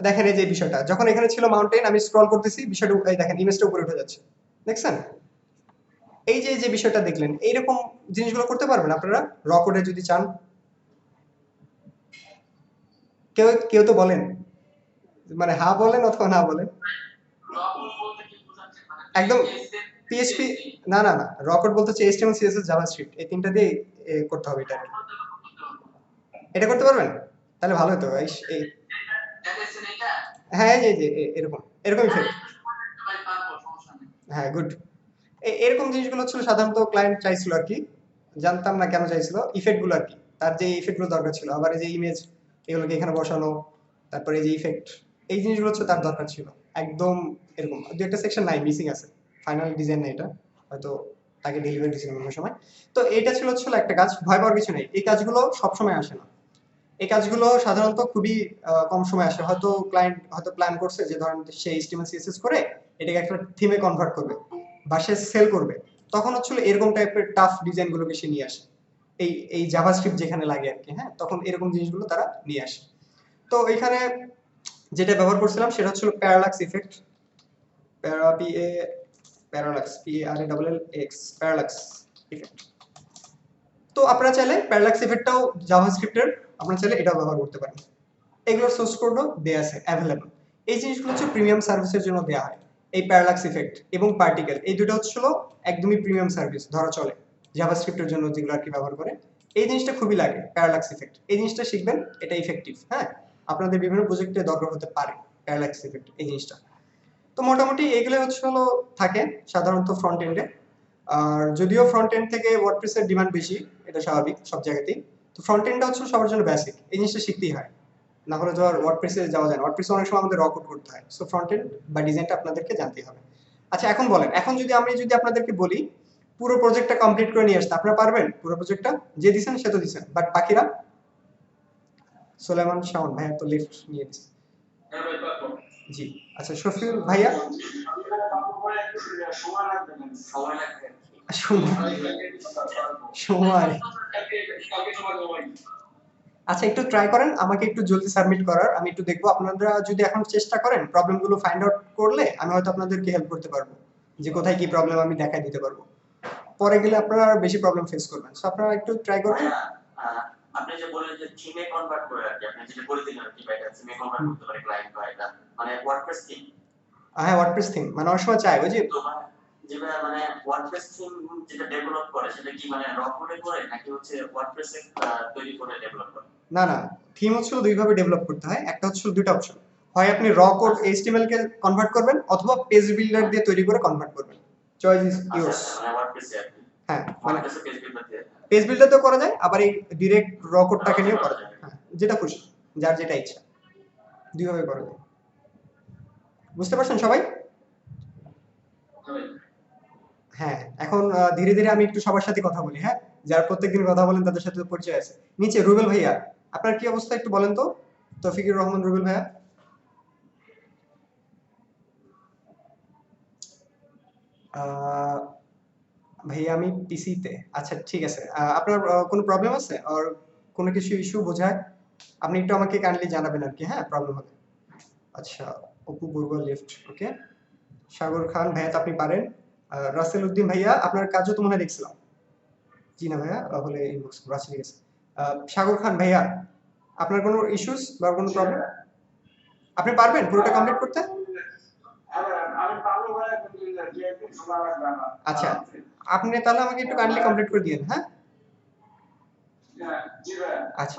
দেখেন এই যে বিষয়টা, যখন এখানে ছিল মাউন্টেন, আমি স্ক্রল করতেছি, বিষয়টা এই দেখেন ইমেজটা উপরে উঠে যাচ্ছে, দেখছেন? এই যে যে বিষয়টা দেখলেন, এইরকম জিনিসগুলো করতে পারবেন আপনারা র কোডে যদি চান? কেউ কেউ তো বলেন, মানে হ্যাঁ বলেন অথবা না বলেন। একদম পিএইচপি, না না না, র কোড বলতে হচ্ছে এইচটিএমএল সিএসএস জাভাস্ক্রিপ্ট, এই তিনটা দিয়ে করতে হবে এটা। এটা করতে পারবেন? তাহলে ভালো হতো। হ্যাঁ এই যে এরকম এরকম ইফেক্ট, হ্যাঁ গুড। এরকম জিনিসগুলো ছিল সাধারণত ক্লায়েন্ট চাইছিল আর কি, জানতাম না কেন চাইছিল, ইফেক্ট গুলো আর কি, তার যে ইফেক্ট গুলো দরকার ছিল, আবার এই যে ইমেজ এগুলোকে এখানে বসানো, তারপরে এই যে ইফেক্ট, এই জিনিসগুলো হচ্ছে তার দরকার ছিল একদম। এরকম দু একটা সেকশন নাই, মিসিং আছে, ফাইনাল ডিজাইন না এটা, হয়তো তাকে ডেলিভারি দিয়েছিল অন্য সময়। তো এটা ছিল একটা কাজ, ভয় পাওয়ার কিছু নেই, এই কাজগুলো সব সময় আসে না, এই কাজগুলো সাধারণত খুবই কম সময় আসে। হয়তো ক্লায়েন্ট হয়তো প্ল্যান করছে যে ধরেন সে এইচটিএমএল সিএসএস করে এটাকে একটা থিমে কনভার্ট করবে বা সে সেল করবে, তখন হচ্ছিল এরকম টাইপের টাফ ডিজাইন গুলোকে সে নিয়ে আসে, এই এই জাভাস্ক্রিপ্ট যেখানে লাগে আর কি, হ্যাঁ, তখন এরকম জিনিসগুলো তারা নিয়ে আসে। তো এখানে যেটা ব্যবহার করছিলাম সেটা হচ্ছিল parallax effect, parallax PARALLX parallax effect. তো আপনারা চাইলে প্যারালাক্স ইফেক্টটাও জাভাস্ক্রিপ্টের আপনারা চাইলে এটাও ব্যবহার করতে পারেন, এগুলোর সোর্স কোডও দেয়া আছে অ্যাভেলেবল। এই জিনিসগুলো হচ্ছে প্রিমিয়াম সার্ভিসের জন্য দেয়া হয়, এই প্যারালাক্স ইফেক্ট এবং পার্টিকেল, এই দুটো হচ্ছিল একদমই প্রিমিয়াম সার্ভিস ধরা চলে জাভাস্ক্রিপ্টের জন্য, যেগুলো আর কি ব্যবহার করে। এই জিনিসটা খুবই লাগে প্যারালাক্স ইফেক্ট, এই জিনিসটা শিখবেন, এটা ইফেক্টিভ, হ্যাঁ, আপনাদের বিভিন্ন প্রজেক্টে দরকার হতে পারে প্যারালাক্স ইফেক্ট এই জিনিসটা। তো মোটামুটি এগুলো হলো থাকে সাধারণত ফ্রন্ট এন্ডে। আর যদিও ফ্রন্ট এন্ড থেকে ওয়ার্ডপ্রেসের ডিমান্ড বেশি, এটা স্বাভাবিক সব জায়গাতেই, তো ফ্রন্ট এন্ডটা হচ্ছে সবার জন্য বেসিক, এই জিনিসটা শিখতেই হয়, না হলে তো আর ওয়ার্ডপ্রেসে যাওয়া যায় না, ওয়ার্ডপ্রেসে অনেক সময় আমাদের র কোড করতে হয়, সো ফ্রন্ট এন্ড বা ডিজাইনটা আপনাদেরকে জানতেই হবে। আচ্ছা এখন বলেন, এখন যদি আমি আপনাদেরকে বলি পুরো প্রজেক্টটা কমপ্লিট করে নিয়ে আসতে, আপনারা পারবেন? পুরো প্রজেক্টটা যে দিছেন সে তো দিছেন, বাট বাকিরা? সুলাইমান শাওন ভাইয়া তো লিফট নিয়ে দিচ্ছে। জি আচ্ছা, শফিউল ভাইয়া? সময়, আচ্ছা একটু ট্রাই করেন, আমাকে একটু জলদি সাবমিট করার, আমি একটু দেখবো। আপনারা যদি এখন চেষ্টা করেন প্রবলেমগুলো ফাইন্ড আউট করলে আমি হয়তো আপনাদেরকে হেল্প করতে পারবো, যে কোথায় কি প্রবলেম আমি দেখাই দিতে পারবো। পরে গেলে আপনারা আর বেশি প্রবলেম ফেস করবেন, সো আপনারা একটু ট্রাই করবেন। আপনি যে বলেন যে থিমে কনভার্ট করে আর কি, আপনি যেটা বলে দিলেন কি ভাই, এটা থিমে কনভার্ট করতে পারে ক্লায়েন্ট বা এটা মানে ওয়ার্ডপ্রেস থিম। হ্যাঁ ওয়ার্ডপ্রেস থিম, মানে অনেক সময় চাই ওই যে যেটা মানে ওয়ার্ডপ্রেস থিম যেটা ডেভেলপ করে সেটা কি মানে র কোডে করে নাকি হচ্ছে ওয়ার্ডপ্রেসে তৈরি করে ডেভেলপ করে? না না, থিম হচ্ছে দুই ভাবে ডেভেলপ করতে হয়, একটা হচ্ছে দুটো অপশন, হয় আপনি র কোড এইচটিএমএল কে কনভার্ট করবেন অথবা পেজ বিল্ডার দিয়ে তৈরি করে কনভার্ট করবেন, চয়েস ইজ ইয়োরস। মানে ওয়ার্ডপ্রেসে আর কি, হ্যাঁ মানে ওয়ার্ডপ্রেসে পেজ বিল্ডার দিয়ে, পেজ বিল্ডার তো করা যায়, আবার এই ডাইরেক্ট র কোডটাকে নিয়েও করা যায়, হ্যাঁ যেটা খুশি, যার যেটা ইচ্ছা, দুই ভাবে করা যায়। বুঝতে পারছেন সবাই? হ্যাঁ এখন ধীরে ধীরে আমি একটু সবার সাথে কথা বলি, হ্যাঁ, যারা প্রত্যেকদিন কথা বলেন তাদের সাথে তো পরিচয় আছে। নিচে রুবেল ভাইয়া, আপনার কি অবস্থা একটু বলেন তো, তৌফিকুর রহমান রুবেল ভাইয়া। ভাইয়া আমি পিসিতে, আচ্ছা ঠিক আছে, আপনার কোনো প্রবলেম আছে আর কোনো কিছু ইস্যু বোঝায়, আপনি একটু আমাকে কাইন্ডলি জানাবেন আর কি, হ্যাঁ প্রবলেম হবে। আচ্ছা অপু বড়ুয়া লেফট, ওকে। সাগর খান ভাইয়া তো আপনি পারেন। রাসেল উদ্দিন ভাইয়া আপনার কাজও তো মনে হয় দেখছিলাম, জি না ভাইয়া, তাহলে ইনবক্স রাসেল ঠিক আছে। সাগর খান ভাইয়া আপনার কোনো ইস্যুস বা কোনো প্রবলেম, আপনি পারবেন পুরোটা কমপ্লিট করতে? আচ্ছা আপনি তাহলে আমাকে একটু কাইন্ডলি কমপ্লিট করে দিন, হ্যাঁ। আচ্ছা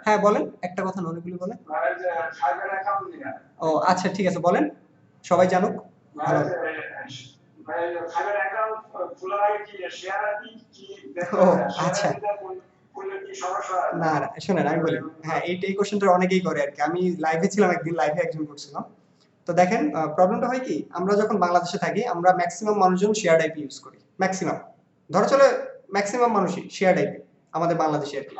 হ্যাঁ বলেন, একটা কথা না অনেকগুলো বলেন। ও আচ্ছা ঠিক আছে বলেন, সবাই জানুক ভালো। ও আচ্ছা না না শোনেন আমি বলি, হ্যাঁ এই কোশ্চেনটা অনেকেই করে আর কি, আমি লাইভে ছিলাম একদিন, লাইভে একজন করছিলাম। তো দেখেন প্রবলেমটা হয় কি, আমরা যখন বাংলাদেশে থাকি আমরা ম্যাক্সিমাম মানুষজন শেয়ার্ড আইপি ইউজ করি, ম্যাক্সিমাম ধরো চলে ম্যাক্সিমাম মানুষই শেয়ার্ড আইপি আমাদের বাংলাদেশে আর কি।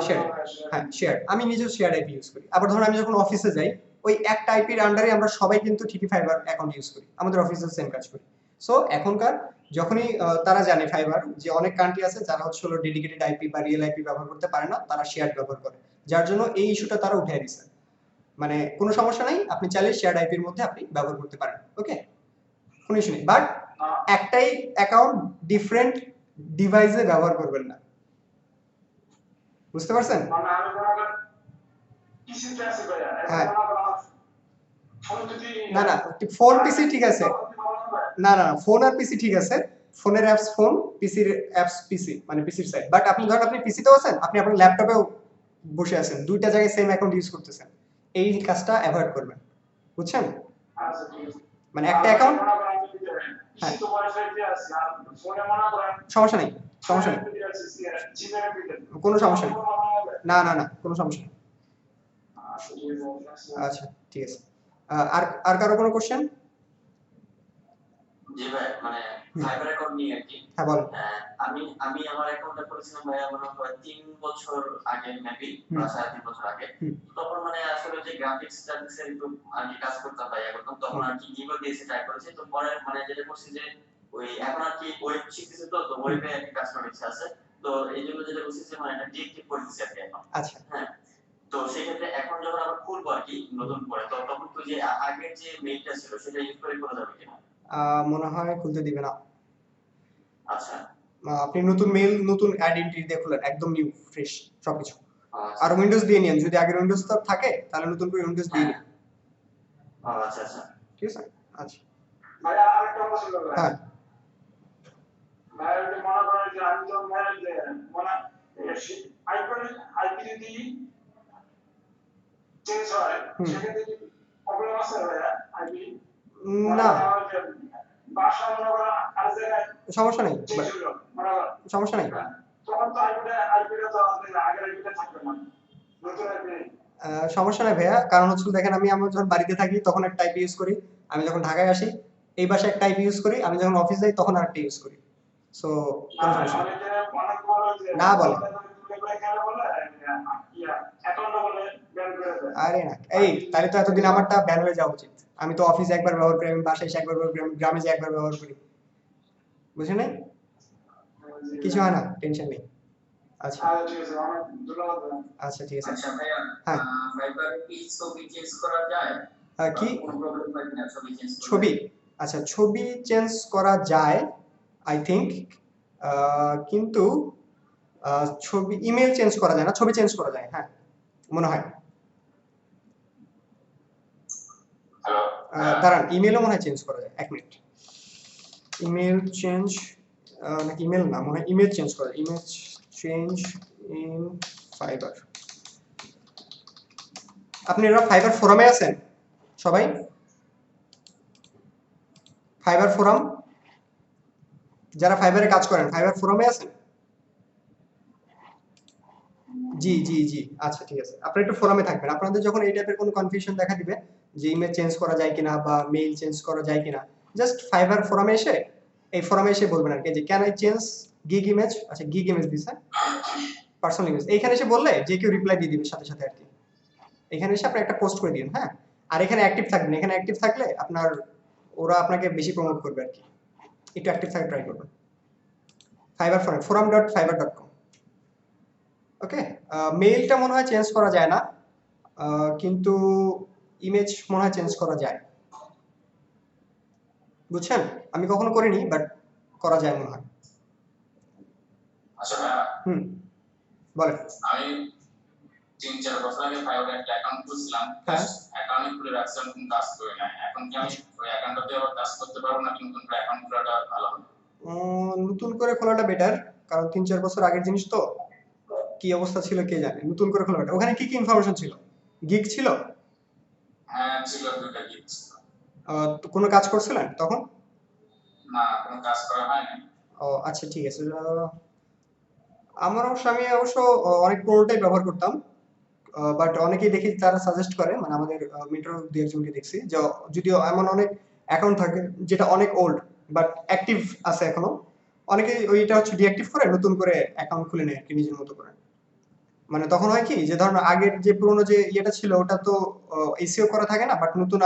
শেয়ার, হ্যাঁ শেয়ার, আমি নিজেও শেয়ার আইপি ইউজ করি। আবার ধরুন আমি যখন অফিসে যাই ওই একটা আইপির আন্ডারে আমরা সবাই কিন্তু ঠিকই ফাইবার অ্যাকাউন্ট ইউজ করি, আমাদের অফিসের সেম কাজ করি। সো এখনকার যখনই তারা জানে ফাইবার যে অনেক কান্ট্রি আছে যারা হচ্ছে হলো ডেডিকেটেড আইপি বা রিয়েল আইপি ব্যবহার করতে পারে না, তারা শেয়ার ব্যবহার করে, যার জন্য এই ইস্যুটা তারা উঠিয়ে দিছে। মানে কোনো সমস্যা নাই, আপনি চাইলে শেয়ার আইপির মধ্যে আপনি ব্যবহার করতে পারেন, ওকে, কোনো ইস্যু নেই। বাট একটাই অ্যাকাউন্ট ডিফারেন্ট ডিভাইসে ব্যবহার করবেন না, বুঝতে পারছেন? হ্যাঁ, না না ফোন পিসি ঠিক আছে, না না ফোন আর পিসি ঠিক আছে, ফোনের অ্যাপস ফোন, পিসির অ্যাপস পিসি, মানে পিসির সাইড। বাট আপনি ধরেন আপনি পিসিতেও আছেন, আপনি আপনার ল্যাপটপেও বসে আছেন, দুইটা জায়গায় সেম অ্যাকাউন্ট ইউজ করতেছেন, এই কাজটা অ্যাভয়েড করবেন, বুঝছেন? মানে একটা অ্যাকাউন্ট, হ্যাঁ সমস্যা নেই, সমস্যা নেই, কোনো সমস্যা নেই, না না না কোনো সমস্যা নেই। আচ্ছা ঠিক আছে, আর আর কারো কোনো কোশ্চেন? জি ভাই, মানে ফাইবার অ্যাকাউন্ট নিয়ে আর কি। হ্যাঁ বল। আমি আমি আমার অ্যাকাউন্টটা করেছিলাম ভাই মনে হয় 3 বছর আগে, মেবি বা 3.5 বছর আগে। তখন মানে আসলে যে গ্রাফিক্স টাফিক্সের একটু আমি কাজ করতাম ভাই, এখন তখন আর কি কিবোর্ড দিয়ে ট্রাই করেছি। তো পরে মানে যেটা করছি যে ওই এখন আর কি ওয়েব শিখতেছি, তো ওয়েবে একটা কাজ করার ইচ্ছা আছে। তো এই জন্য যেটা করছি যে মানে একটা ডিএক্টিভ করে দিচ্ছি আর কি এখন। আচ্ছা হ্যাঁ, তো সেক্ষেত্রে এখন যখন আবার খুলবো আর কি নতুন করে, তো তখন তো যে আগের যে মেইলটা ছিল সেটা ইউজ করে করা যাবে কিনা? মনে হয় খুলতে দিবে না। আচ্ছা, আপনি নতুন মেইল নতুন আইডেন্টিটি দিয়ে খুলেন, একদম নিউ ফ্রেশ সবকিছু। আচ্ছা। আর উইন্ডোজ দিয়ে নিন, যদি আগের উইন্ডোজ তো থাকে তাহলে নতুন করে উইন্ডোজ দিয়ে নিন, আচ্ছা আচ্ছা ঠিক আছে? আচ্ছা ভাইয়া আরেকটা কথা ছিল ভাই। হ্যাঁ ভাইয়া যে মনে করেন যে আমি তো ভাইয়া যে মানে আইপি যদি চেঞ্জ হয় সেক্ষেত্রে কি প্রবলেম আছে ভাইয়া? আইপি না বাসা মনে করেন আর জায়গায় সমস্যা নেই, চেঞ্জ হলো মনে করেন সমস্যা নেই, তখন তো আইপিটা তো আপনি আগের আইপিটা থাকবে না, নতুন আইপি। সমস্যা নেই ভাইয়া, কারণ হচ্ছে দেখেন আমি আমার যখন বাড়িতে থাকি তখন একটা আইপি ইউজ করি, আমি যখন ঢাকায় আসি এই বাসায় একটা আইপি ইউজ করি, আমি যখন অফিস যাই তখন আরেকটা ইউজ করি। সো কোনো সমস্যা নেই। না বলে আরে না, এই তাহলে তো এতদিন আমারটা ব্যান হয়ে যাওয়া উচিত। আমি তো অফিসে একবার ব্যবহার করি, আমি বাসায় এসে একবার ব্যবহার করি, আমি গ্রামে যে একবার ব্যবহার করি, বুঝে নাই? কিছু হয় না, টেনশন নেই। আচ্ছা আচ্ছা ঠিক আছে। আচ্ছা ভাইয়া, হ্যাঁ ভাইবার কি ছবি চেঞ্জ করা যায়? কি কোনো প্রবলেম হয় কিনা ছবি চেঞ্জ করলে? ছবি? আচ্ছা ছবি চেঞ্জ করা যায় আই থিংক, কিন্তু ছবি ইমেল চেঞ্জ করা যায় না, ছবি চেঞ্জ করা যায় হ্যাঁ মনে হয়। হ্যালো, দাঁড়ান, ইমেলও মনে হয় চেঞ্জ করা যায়, এক মিনিট। ইমেল চেঞ্জ নাকি ইমেল না, মনে হয় ইমেজ চেঞ্জ করা যায়, ইমেজ চেঞ্জ ইন ফাইবার। আপনারা ফাইবার ফোরামে আছেন সবাই? ফাইবার ফোরাম, যারা ফাইবারে কাজ করেন ফাইবার ফোরামে আছেন? জি জি জি আচ্ছা ঠিক আছে, আপনারা একটু ফোরামে থাকবেন। আপনাদের যখন এই টাইপের কোনো কনফিউশন দেখা দিবে যে ইমেজ চেঞ্জ করা যায় কিনা বা মেইল চেঞ্জ করা যায় কিনা, জাস্ট ফাইবার ফোরামে এসে এই ফোরামে এসে বলবেন আর কি যে can I change gig image, আচ্ছা গিগ ইমেজ দিছে পার্সোনাল ইমেজ, এইখানে এসে বললে যে কেউ রিপ্লাই দিয়ে দিবে সাথে সাথে আর কি। এখানে এসে আপনি একটা পোস্ট করে দিন, হ্যাঁ। আর এখানে অ্যাক্টিভ থাকবেন, এখানে অ্যাক্টিভ থাকলে আপনার ওরা আপনাকে বেশি প্রমোট করবে আর কি, একটু অ্যাক্টিভ থাকতে ট্রাই করবেন। ফাইবার ফোরাম forum.fiverr.com, ওকে। মেইলটা মনে হয় চেঞ্জ করা যায় না, কিন্তু ইমেজ মনে হয় চেঞ্জ করা যায়, বুঝছেন? আমি কখনো করিনি বাট করা যায় মনে হয়। আচ্ছা বলেন। আমি 3-4 বছর আগে ফাইবারে একটা অ্যাকাউন্ট খুলছিলাম, অ্যাকাউন্ট খুলে রাখছিলাম কিন্তু কাজ করে না। এখন কি আমি ওই অ্যাকাউন্টটাতে আবার কাজ করতে পারবো নাকি নতুন করে অ্যাকাউন্ট খোলাটা ভালো হবে? নতুন করে খোলাটা বেটার, কারণ 3-4 বছর আগের জিনিস তো, কি অবস্থা ছিল কে জানে। নতুন করে খোলা বেটার। ওখানে কি কি ইনফরমেশন ছিল? গিগ ছিল? হ্যাঁ ছিল, দুটো গিগ ছিল। কোনো কাজ করছিলেন তখন? না, কোনো কাজ করা হয়নি। ও আচ্ছা ঠিক আছে। আমি অবশ্য অনেক পুরোটাই ব্যবহার করতাম, বাট অনেকেই দেখি তারা সাজেস্ট করে, মানে আমাদের মেন্টর দু একজনকে দেখছি যে যদিও এমন অনেক অ্যাকাউন্ট থাকে যেটা অনেক ওল্ড বাট অ্যাক্টিভ আছে এখনো, অনেকে ওইটা হচ্ছে ডিঅ্যাক্টিভ করে নতুন করে অ্যাকাউন্ট খুলে নেয় আর কি নিজের মতো করে। মানে তখন হয় কি যে ধরুন আগের যে পুরোনো যে ইয়েটা ছিল ওটা তো এসিও করা থাকে না, বাট নতুন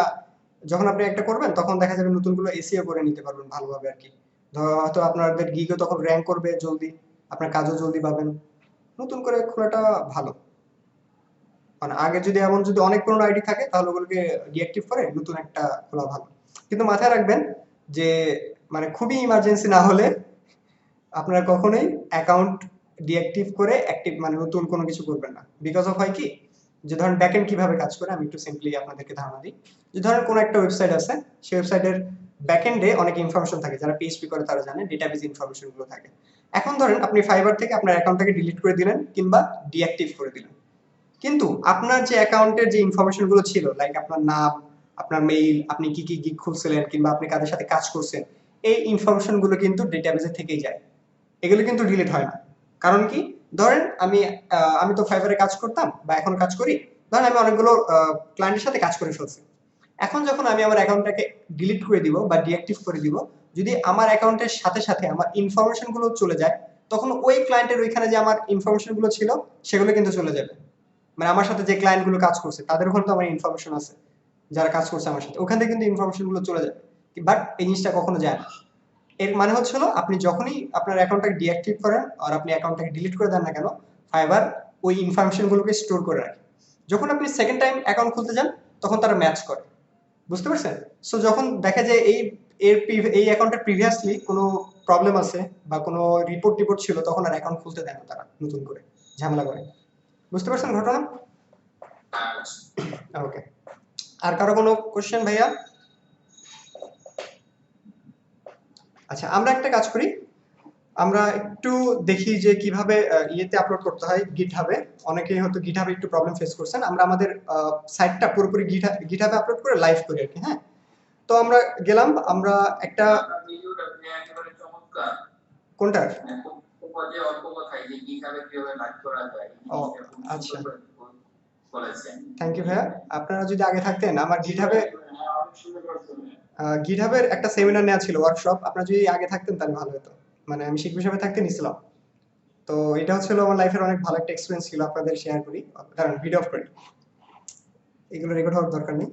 যখন আপনি একটা করবেন তখন দেখা যাবে নতুনগুলো এসিও করে নিতে পারবেন ভালোভাবে আর কি। ধরো হয়তো আপনাদের গিগও তখন র্যাঙ্ক করবে জলদি, আপনার কাজও জলদি পাবেন। নতুন করে খোলাটা ভালো। মানে আগে যদি এমন যদি অনেক পুরোনো আইডি থাকে তাহলে ওগুলোকে ডিঅ্যাক্টিভ করে নতুন একটা খোলা ভালো। কিন্তু মাথায় রাখবেন যে মানে খুবই ইমার্জেন্সি না হলে আপনারা কখনোই অ্যাকাউন্ট ডিঅ্যাক্টিভ করে অ্যাক্টিভ মানে নতুন কোনো কিছু করবেন না। বিকজ অফ হয় কি যে ধরেন ব্যাকএন্ড কিভাবে কাজ করে আমি একটু সিম্পলি আপনাদেরকে ধারণা দিই। যে ধরেন কোনো একটা ওয়েবসাইট আছে, সেই ওয়েবসাইটের ব্যাকএন্ডে অনেক ইনফরমেশন থাকে, যারা পিএইচপি করে তারা জানে ডেটাবেজ ইনফরমেশন গুলো থাকে। এখন ধরেন আপনি ফাইবার থেকে আপনার অ্যাকাউন্টটাকে ডিলিট করে দিলেন কিংবা ডিঅ্যাক্টিভ করে দিলেন, কিন্তু আপনার যে অ্যাকাউন্টের যে ইনফরমেশন গুলো ছিল লাইক আপনার নাম, আপনার মেইল, আপনি কি কি গিগ খুলছিলেন কিংবা আপনি কাদের সাথে কাজ করছেন, এই ইনফরমেশন গুলো কিন্তু ডেটাবেজে থেকেই যায়, এগুলো কিন্তু ডিলিট হয় না। কারণ কি ধরেন আমি তো ফাইবারে কাজ করতাম বা এখন কাজ করি, ধরেন আমি অনেকগুলো ক্লায়েন্টের সাথে কাজ করে ফেলছি। এখন যখন আমি আমার অ্যাকাউন্টটাকে ডিলিট করে দিব বা ডিঅ্যাক্টিভ করে দিব, যদি আমার অ্যাকাউন্টের সাথে সাথে আমার ইনফরমেশন গুলো চলে যায়, তখন ওই ক্লায়েন্টের ওইখানে যে আমার ইনফরমেশন গুলো ছিল সেগুলো কিন্তু চলে যাবে। মানে আমার সাথে যে ক্লায়েন্ট গুলো কাজ করছে তাদের ওখানে তো আমার ইনফরমেশন আছে, যারা কাজ করছে আমার সাথে ওখান থেকে কিন্তু ইনফরমেশন গুলো চলে যাবে, বাট এই জিনিসটা কখনো যায় না। এর মানে হচ্ছে হলো আপনি যখনই আপনার অ্যাকাউন্টটাকে ডিঅ্যাক্টিভ করেন আর আপনি অ্যাকাউন্টটাকে ডিলিট করে দেন না কেন, ফাইবার ওই ইনফরমেশন গুলোকে স্টোর করে রাখে। যখন আপনি সেকেন্ড টাইম অ্যাকাউন্ট খুলতে যান তখন তারা ম্যাচ করে, বুঝতে পারছেন? সো যখন দেখা যায় এই অ্যাকাউন্টের প্রিভিয়াসলি কোনো প্রবলেম আছে বা কোনো রিপোর্ট ছিল, তখন আর অ্যাকাউন্ট খুলতে দেয় না তারা নতুন করে, ঝামেলা করে। বুঝতে পারছেন ঘটনা? ওকে, আর কারো কোনো কোশ্চেন ভাইয়া? আচ্ছা, আমরা একটা কাজ করি, আমরা একটু দেখি যে কিভাবে ইয়েতে আপলোড করতে হয় গিটহাবে। অনেকেই হয়তো গিটহাবে একটু প্রবলেম ফেস করছেন। আমরা আমাদের সাইটটা পুরোপুরি গিটহাবে আপলোড করে লাইভ করি আর কি। হ্যাঁ, তো আমরা গেলাম, আমরা একটা ভিডিওটা একেবারে চমৎকার। কোনটা? খুব বাজে অল্প কথাই যে কিভাবে কিভাবে লাইভ করা যায়। ও আচ্ছা, বলেছেন। থ্যাংক ইউ ভাইয়া। আপনারা যদি আগে থাকতেন আমার গিটহাবের একটা সেমিনার নেওয়া ছিল, ওয়ার্কশপ, আপনারা যদি আগে থাকতেন তাহলে ভালো হতো। মানে আমি শিল্পী হিসেবে থাকতে নিছিলাম। তো এটা হচ্ছিল আমার লাইফের অনেক ভালো একটা এক্সপিরিয়েন্স ছিল, আপনাদের শেয়ার করি। কারণ ভিডিও অফ করি, এগুলো রেকর্ড হওয়ার দরকার নেই।